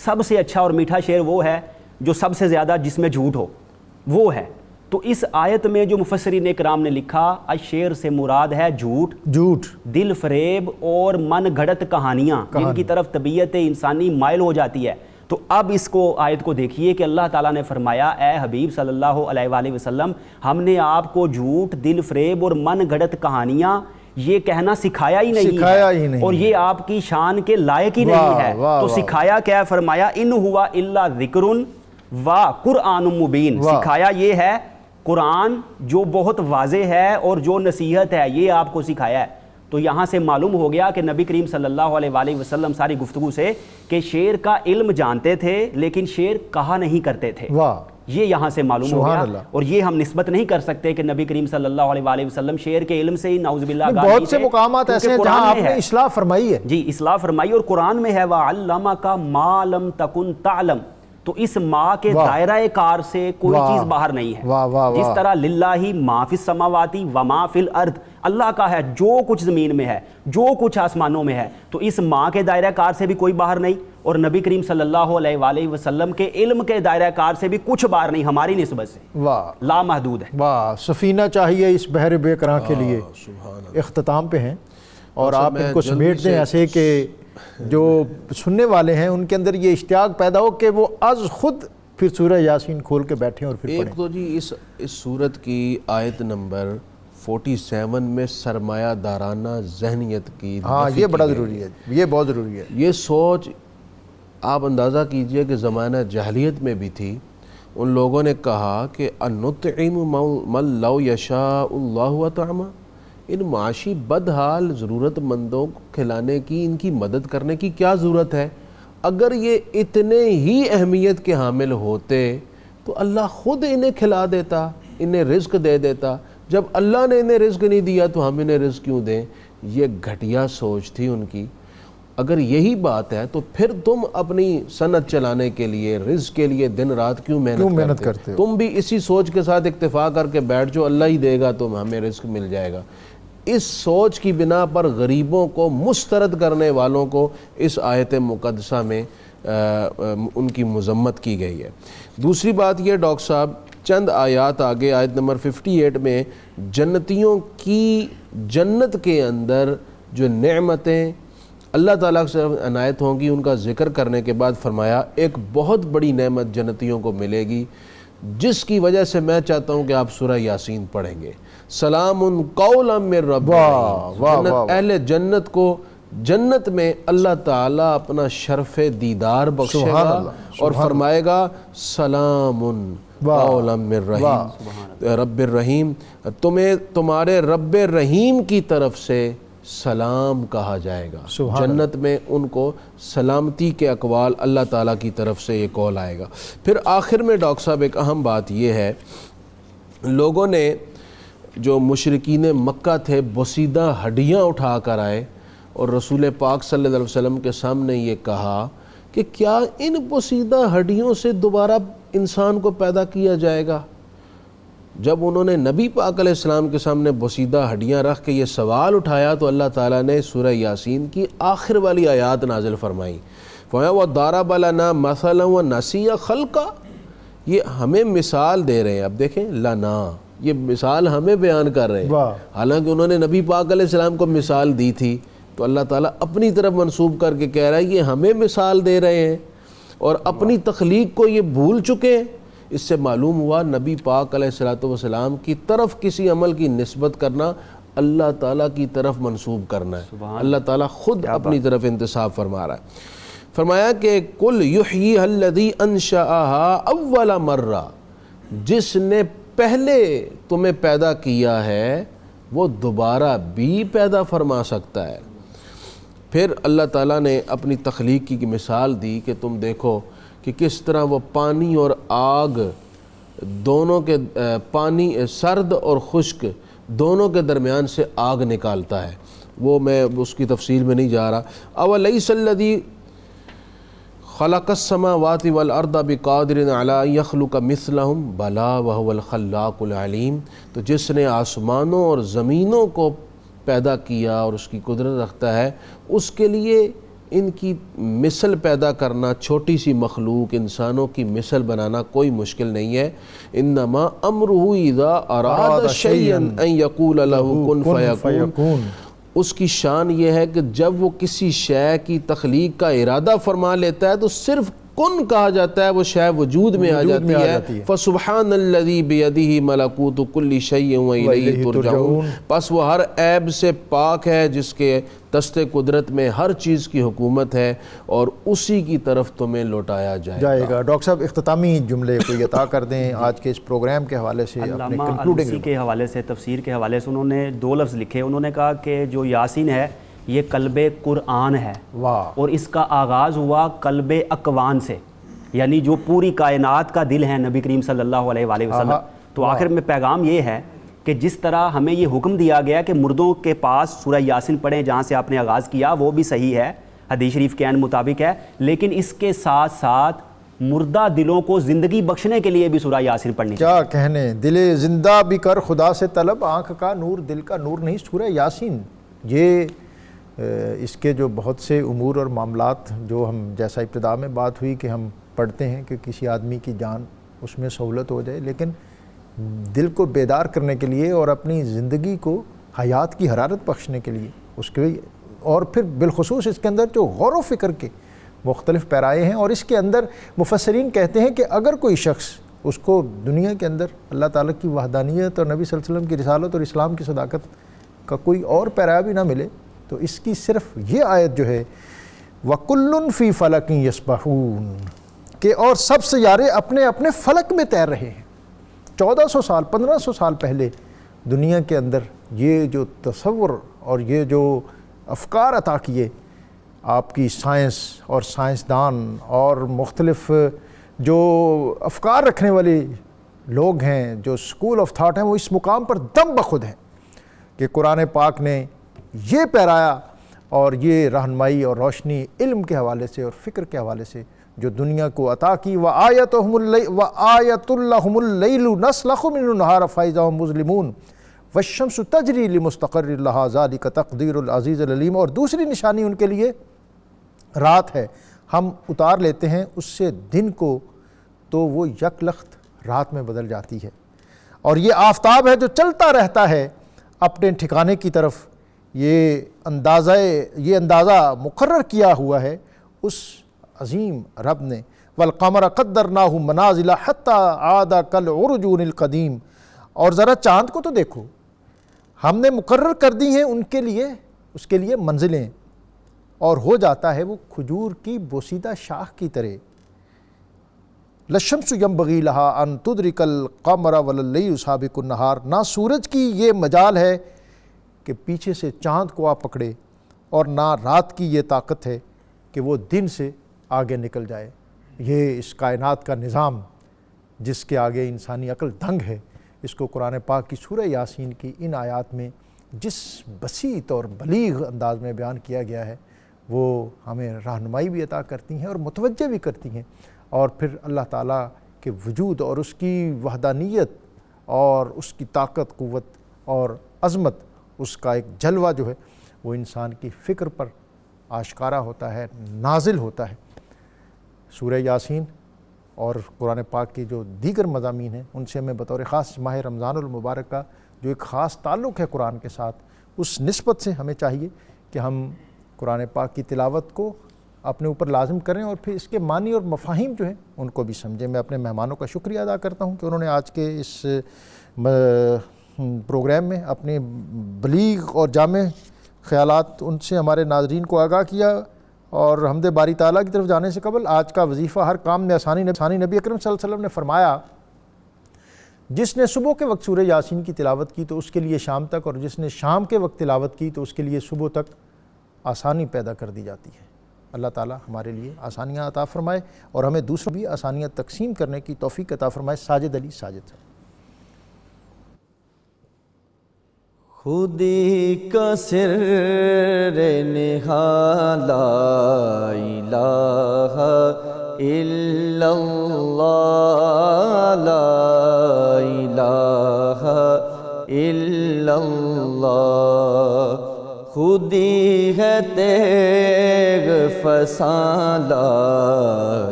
Speaker 3: سب سے اچھا اور میٹھا شعر وہ ہے جو سب سے زیادہ جس میں جھوٹ ہو، وہ ہے۔ تو اس آیت میں جو مفسرین اکرام نے لکھا الشعر سے مراد ہے جھوٹ، دل فریب اور من گھڑت کہانیاں جن کی طرف طبیعت انسانی مائل ہو جاتی ہے۔ تو اب اس کو آیت کو دیکھیے کہ اللہ تعالیٰ نے فرمایا اے حبیب صلی اللہ علیہ وآلہ وسلم ہم نے آپ کو جھوٹ، دل فریب اور من گھڑت کہانیاں یہ کہنا سکھایا ہی نہیں اور یہ آپ کی شان کے لائق ہی نہیں ہے۔ تو سکھایا کیا؟ فرمایا ان ہوا الا ذکر و قرآن مبین، سکھایا یہ ہے قرآن جو بہت واضح ہے اور جو نصیحت ہے یہ آپ کو سکھایا ہے۔ تو یہاں سے معلوم ہو گیا کہ نبی کریم صلی اللہ علیہ وآلہ وسلم ساری گفتگو سے کہ شعر کا علم جانتے تھے لیکن شعر کہا نہیں کرتے تھے، یہ یہاں سے معلوم ہو گیا۔ اور یہ ہم نسبت نہیں کر سکتے کہ نبی کریم صلی اللہ علیہ وآلہ وسلم شعر کے علم سے ہی نعوذ باللہ
Speaker 1: بہت سے مقامات ایسے ہیں جہاں آپ نے اصلاح فرمائی ہے،
Speaker 3: جی اصلاح فرمائی، اور قرآن میں ہے وَعَلَّمَكَ مَا لَمْ تَكُنْ تَعْلَمْ، تو اس ماں کے دائرہ کار سے کوئی چیز باہر نہیں ہے۔ جس طرح للہ ما فی السماوات و ما فی الارض، اللہ کا ہے جو کچھ زمین میں ہے جو کچھ آسمانوں میں ہے، تو اس ماں کے دائرہ کار سے بھی کوئی باہر نہیں، اور نبی کریم صلی اللہ علیہ وآلہ وسلم کے علم کے دائرہ کار سے بھی کچھ باہر نہیں، ہماری نسبت سے لا محدود ہے۔
Speaker 1: واہ، سفینہ چاہیے اس بحر بے کراں کے لیے۔ اختتام پہ ہیں اور آپ ان کو سمیٹ دیں ایسے کہ جو سننے والے ہیں ان کے اندر یہ اشتیاق پیدا ہو کہ وہ از خود پھر سورہ یاسین کھول کے بیٹھیں اور پھر پڑھیں۔
Speaker 2: ایک تو جی اس سورت کی آیت نمبر 47 میں سرمایہ دارانہ ذہنیت کی،
Speaker 1: ہاں یہ بڑا ضروری ہے، یہ بہت ضروری ہے۔
Speaker 2: یہ سوچ آپ اندازہ کیجئے کہ زمانہ جاہلیت میں بھی تھی۔ ان لوگوں نے کہا کہ انطعم من لو یشاء اللہ طعمہ، ان معاشی بدحال ضرورت مندوں کو کھلانے کی، ان کی مدد کرنے کی کیا ضرورت ہے؟ اگر یہ اتنے ہی اہمیت کے حامل ہوتے تو اللہ خود انہیں کھلا دیتا، انہیں رزق دے دیتا۔ جب اللہ نے انہیں رزق نہیں دیا تو ہم انہیں رزق کیوں دیں؟ یہ گھٹیا سوچ تھی ان کی۔ اگر یہی بات ہے تو پھر تم اپنی صنعت چلانے کے لیے، رزق کے لیے دن رات کیوں محنت کرتے ہو؟ تم بھی اسی سوچ کے ساتھ اکتفا کر کے بیٹھ جو اللہ ہی دے گا تو ہمیں رزق مل جائے گا۔ اس سوچ کی بنا پر غریبوں کو مسترد کرنے والوں کو اس آیت مقدسہ میں ان کی مذمت کی گئی ہے۔ دوسری بات یہ ڈاکٹر صاحب، چند آیات آگے آیت نمبر 58 میں جنتیوں کی جنت کے اندر جو نعمتیں اللہ تعالیٰ سے عنایت ہوں گی ان کا ذکر کرنے کے بعد فرمایا ایک بہت بڑی نعمت جنتیوں کو ملے گی، جس کی وجہ سے میں چاہتا ہوں کہ آپ سورہ یاسین پڑھیں گے۔ سلام قولا من رب العالمین، اہل جنت کو جنت میں اللہ تعالیٰ اپنا شرف دیدار بخشے گا اور فرمائے گا سلام قولا من رب الرحیم، تمہیں تمہارے رب رحیم کی طرف سے سلام کہا جائے گا۔ جنت میں ان کو سلامتی کے اقوال اللہ تعالیٰ کی طرف سے یہ قول آئے گا۔ پھر آخر میں ڈاکٹر صاحب ایک اہم بات یہ ہے، لوگوں نے جو مشرکین مکہ تھے بوسیدہ ہڈیاں اٹھا کر آئے اور رسول پاک صلی اللہ علیہ وسلم کے سامنے یہ کہا کہ کیا ان بوسیدہ ہڈیوں سے دوبارہ انسان کو پیدا کیا جائے گا؟ جب انہوں نے نبی پاک علیہ السلام کے سامنے بوسیدہ ہڈیاں رکھ کے یہ سوال اٹھایا تو اللہ تعالیٰ نے سورہ یاسین کی آخر والی آیات نازل فرمائی، وَضَرَبَ لَنَا مَثَلًا وَنَسِیَ خَلْقًا، یہ ہمیں مثال دے رہے ہیں۔ اب دیکھیں لنا، یہ مثال ہمیں بیان کر رہے ہیں، حالانکہ انہوں نے نبی پاک علیہ السلام کو مثال دی تھی، تو اللہ تعالیٰ اپنی طرف منسوب کر کے کہہ رہا ہے یہ ہمیں مثال دے رہے ہیں اور اپنی تخلیق کو یہ بھول چکے ہیں۔ اس سے معلوم ہوا نبی پاک علیہ السلام کی طرف کسی عمل کی نسبت کرنا اللہ تعالیٰ کی طرف منسوب کرنا ہے، اللہ تعالیٰ خود اپنی طرف انتساب فرما رہا ہے۔ فرمایا کہ قُلْ يُحْيِيهَا الَّذِي أَنشَأَهَا أَوَّلَ مَرَّةٍ، جس نے پہلے تمہیں پیدا کیا ہے وہ دوبارہ بھی پیدا فرما سکتا ہے۔ پھر اللہ تعالیٰ نے اپنی تخلیق کی مثال دی کہ تم دیکھو کہ کس طرح وہ پانی اور آگ دونوں کے پانی سرد اور خشک دونوں کے درمیان سے آگ نکالتا ہے، وہ میں اس کی تفصیل میں نہیں جا رہا۔ أَوَلَيْسَ الَّذِي خَلَقَ السَّمَاوَاتِ وَالْأَرْضَ بِقَادِرٍ عَلَىٰ أَن يَخْلُقَ مِثْلَهُم بَلَىٰ وَهُوَ الْخَلَّاقُ الْعَلِيمُ، تو جس نے آسمانوں اور زمینوں کو پیدا کیا اور اس کی قدرت رکھتا ہے، اس کے لیے ان کی مثل پیدا کرنا، چھوٹی سی مخلوق انسانوں کی مثل بنانا کوئی مشکل نہیں ہے. انما امرہ اذا اراد شیئا ان یقول لہ کن فیکون. اس کی شان یہ ہے کہ جب وہ کسی شے کی تخلیق کا ارادہ فرما لیتا ہے تو صرف کن کہا جاتا ہے، وہ شے وجود میں آ جاتی ہے. فسبحان الذی بیدہ ملکوت کل شیء والیہ ترجعون. پس وہ ہر عیب سے پاک ہے جس کے دست قدرت میں ہر چیز کی حکومت ہے اور اسی کی طرف تمہیں لوٹایا جائے گا.
Speaker 1: ڈاکٹر صاحب اختتامی جملے کوئی عطا کر دیں آج کے اس پروگرام کے حوالے سے.
Speaker 3: علامہ الوسی کے حوالے سے، تفسیر کے حوالے سے انہوں نے 2 لفظ لکھے. انہوں نے کہا کہ جو یاسین ہے یہ قلب قرآن ہے، اور اس کا آغاز ہوا قلب اکوان سے، یعنی جو پوری کائنات کا دل ہے نبی کریم صلی اللہ علیہ وآلہ وسلم. تو آخر میں پیغام یہ ہے کہ جس طرح ہمیں یہ حکم دیا گیا کہ مردوں کے پاس سورہ یاسین پڑھیں جہاں سے آپ نے آغاز کیا، وہ بھی صحیح ہے، حدیث شریف کے عین مطابق ہے، لیکن اس کے ساتھ ساتھ مردہ دلوں کو زندگی بخشنے کے لیے بھی سورہ یاسین پڑھنی چاہیے.
Speaker 1: کیا کہنے، دل زندہ بھی کر خدا سے طلب، آنکھ کا نور دل کا نور نہیں. سورہ یاسین یہ اس کے جو بہت سے امور اور معاملات جو ہم، جیسا ابتدا میں بات ہوئی کہ ہم پڑھتے ہیں کہ کسی آدمی کی جان اس میں سہولت ہو جائے، لیکن دل کو بیدار کرنے کے لیے اور اپنی زندگی کو حیات کی حرارت بخشنے کے لیے اس کے، اور پھر بالخصوص اس کے اندر جو غور و فکر کے مختلف پیرائے ہیں. اور اس کے اندر مفسرین کہتے ہیں کہ اگر کوئی شخص اس کو دنیا کے اندر اللہ تعالیٰ کی وحدانیت اور نبی صلی اللہ علیہ وسلم کی رسالت اور اسلام کی صداقت کا کوئی اور پیرا بھی نہ ملے، تو اس کی صرف یہ آیت جو ہے وَكُلٌّ فِي فَلَكٍ يَسْبَحُونَ، کہ اور سب سیارے اپنے اپنے فلک میں تیر رہے ہیں. 1400 سال 1500 سال پہلے دنیا کے اندر یہ جو تصور اور یہ جو افکار عطا کیے آپ کی سائنس اور سائنسدان اور مختلف جو افکار رکھنے والے لوگ ہیں، جو اسکول آف تھاٹ ہیں، وہ اس مقام پر دم بخود ہیں کہ قرآن پاک نے یہ پیرایا اور یہ رہنمائی اور روشنی علم کے حوالے سے اور فکر کے حوالے سے جو دنیا کو عطا کی. وَآیَةٌ لَهُمُ اللَّيْلُ نَسْلَخُ مِنْهُ النَّهَارَ فَإِذَا هُمْ مُظْلِمُونَ وَالشَّمْسُ تَجْرِي لِمُسْتَقَرٍّ لَهَا ذَلِكَ تَقْدِيرُ الْعَزِيزِ الْعَلِيمِ. اور دوسری نشانی ان کے لیے رات ہے، ہم اتار لیتے ہیں اس سے دن کو تو وہ یک لخت رات میں بدل جاتی ہے. اور یہ آفتاب ہے جو چلتا رہتا ہے اپنے ٹھکانے کی طرف. یہ اندازہ مقرر کیا ہوا ہے اس عظیم رب نے. والقمر قدرناہ منازل حتی عاد کالعرجون القدیم. اور ذرا چاند کو تو دیکھو، ہم نے مقرر کر دی ہیں ان کے لیے، اس کے لیے منزلیں، اور ہو جاتا ہے وہ کھجور کی بوسیدہ شاخ کی طرح. للشمس ينبغي لها ان تدرك القمر ولا الليل سابق النهار. نہ سورج کی یہ مجال ہے کہ پیچھے سے چاند کو آپ پکڑے، اور نہ رات کی یہ طاقت ہے کہ وہ دن سے آگے نکل جائے. یہ اس کائنات کا نظام جس کے آگے انسانی عقل دنگ ہے، اس کو قرآن پاک کی سورہ یاسین کی ان آیات میں جس بسیط اور بلیغ انداز میں بیان کیا گیا ہے، وہ ہمیں رہنمائی بھی عطا کرتی ہیں اور متوجہ بھی کرتی ہیں. اور پھر اللہ تعالیٰ کے وجود اور اس کی وحدانیت اور اس کی طاقت، قوت اور عظمت، اس کا ایک جلوہ جو ہے وہ انسان کی فکر پر آشکارا ہوتا ہے، نازل ہوتا ہے. سورہ یاسین اور قرآن پاک کی جو دیگر مضامین ہیں ان سے ہمیں بطور خاص ماہ رمضان المبارک کا جو ایک خاص تعلق ہے قرآن کے ساتھ، اس نسبت سے ہمیں چاہیے کہ ہم قرآن پاک کی تلاوت کو اپنے اوپر لازم کریں اور پھر اس کے معنی اور مفاہیم جو ہیں ان کو بھی سمجھیں. میں اپنے مہمانوں کا شکریہ ادا کرتا ہوں کہ انہوں نے آج کے اس پروگرام میں اپنے بلیغ اور جامع خیالات ان سے ہمارے ناظرین کو آگاہ کیا. اور حمد باری تعالیٰ کی طرف جانے سے قبل آج کا وظیفہ ہر کام میں آسانی. نبی اکرم صلی اللہ علیہ وسلم نے فرمایا جس نے صبح کے وقت سورہ یاسین کی تلاوت کی تو اس کے لیے شام تک، اور جس نے شام کے وقت تلاوت کی تو اس کے لیے صبح تک آسانی پیدا کر دی جاتی ہے. اللہ تعالیٰ ہمارے لیے آسانیاں عطا فرمائے اور ہمیں دوسروں بھی آسانیاں تقسیم کرنے کی توفیق عطا فرمائے. ساجد علی ساجد.
Speaker 4: خودی کا سر نہا لا الہ الا اللہ لا الہ الا اللہ خودی ہے تیغ فساں لا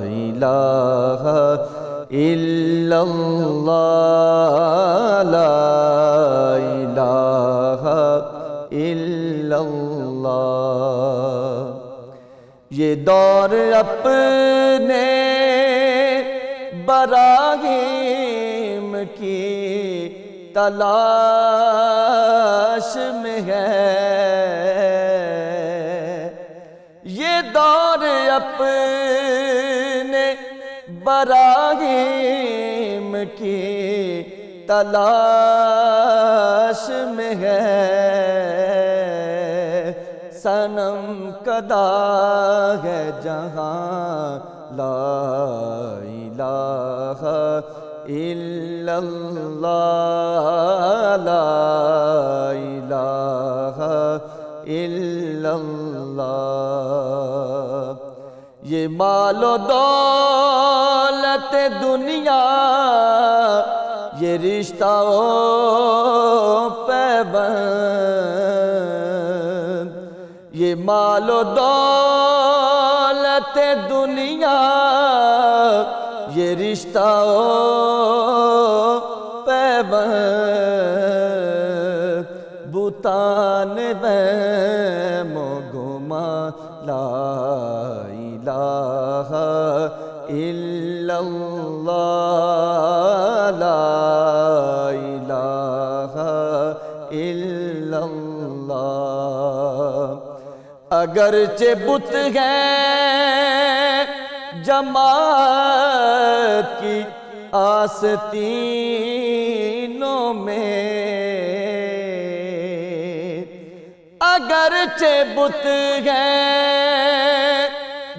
Speaker 4: الہ الا اللہ لا الہ الا اللہ۔ یہ دور اپنے براہیم کی تلاش میں ہے، یہ دور اپنے براہیم کی تلاش میں ہے، صنم کدا ہے جہاں لا الہ الا اللہ لا الہ الا اللہ۔ یہ مال و دولت دنیا، یہ رشتہ و پیوند، یہ مال و دولت دنیا، یہ رشتہ و پیوند، بتان وہم و گما لا الہ الا اللہ لا الہ الا اللہ۔ اگرچہ بت ہیں جماعت کی آستینوں میں، اگرچہ بت ہیں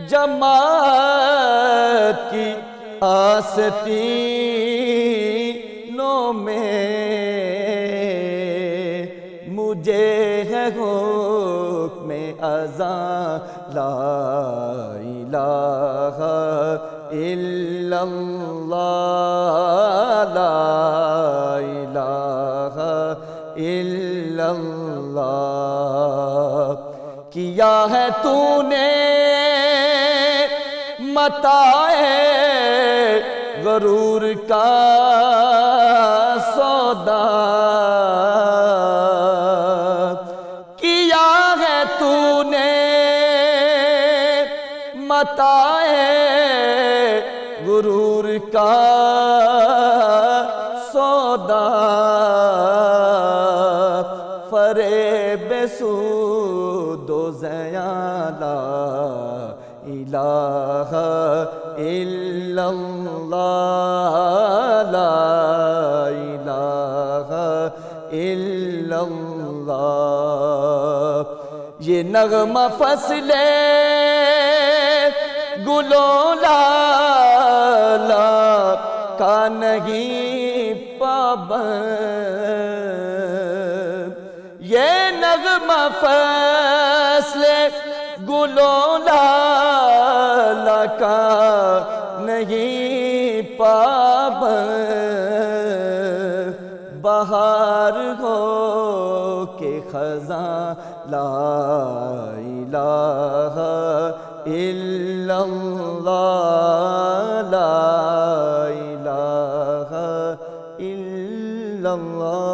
Speaker 4: جماعت کی آستینوں میں، مجھے ہے حکم اذاں لا الہ الا اللہ لا الہ الا اللہ۔ کیا ہے تو نے متاع غرور کا سودا، کیا ہے تو نے متاع غرور کا سودا، فریب سود و زیاں لا الہ الا اللہ لا الہ الا اللہ۔ یہ نغمہ فصل گلوں لالا کا نہیں پابند، یہ نغمہ فصل گلوں لالا کا نہیں پابند، بہار ہو کہ خزاں لا الہ الا اللہ لا الہ الا اللہ۔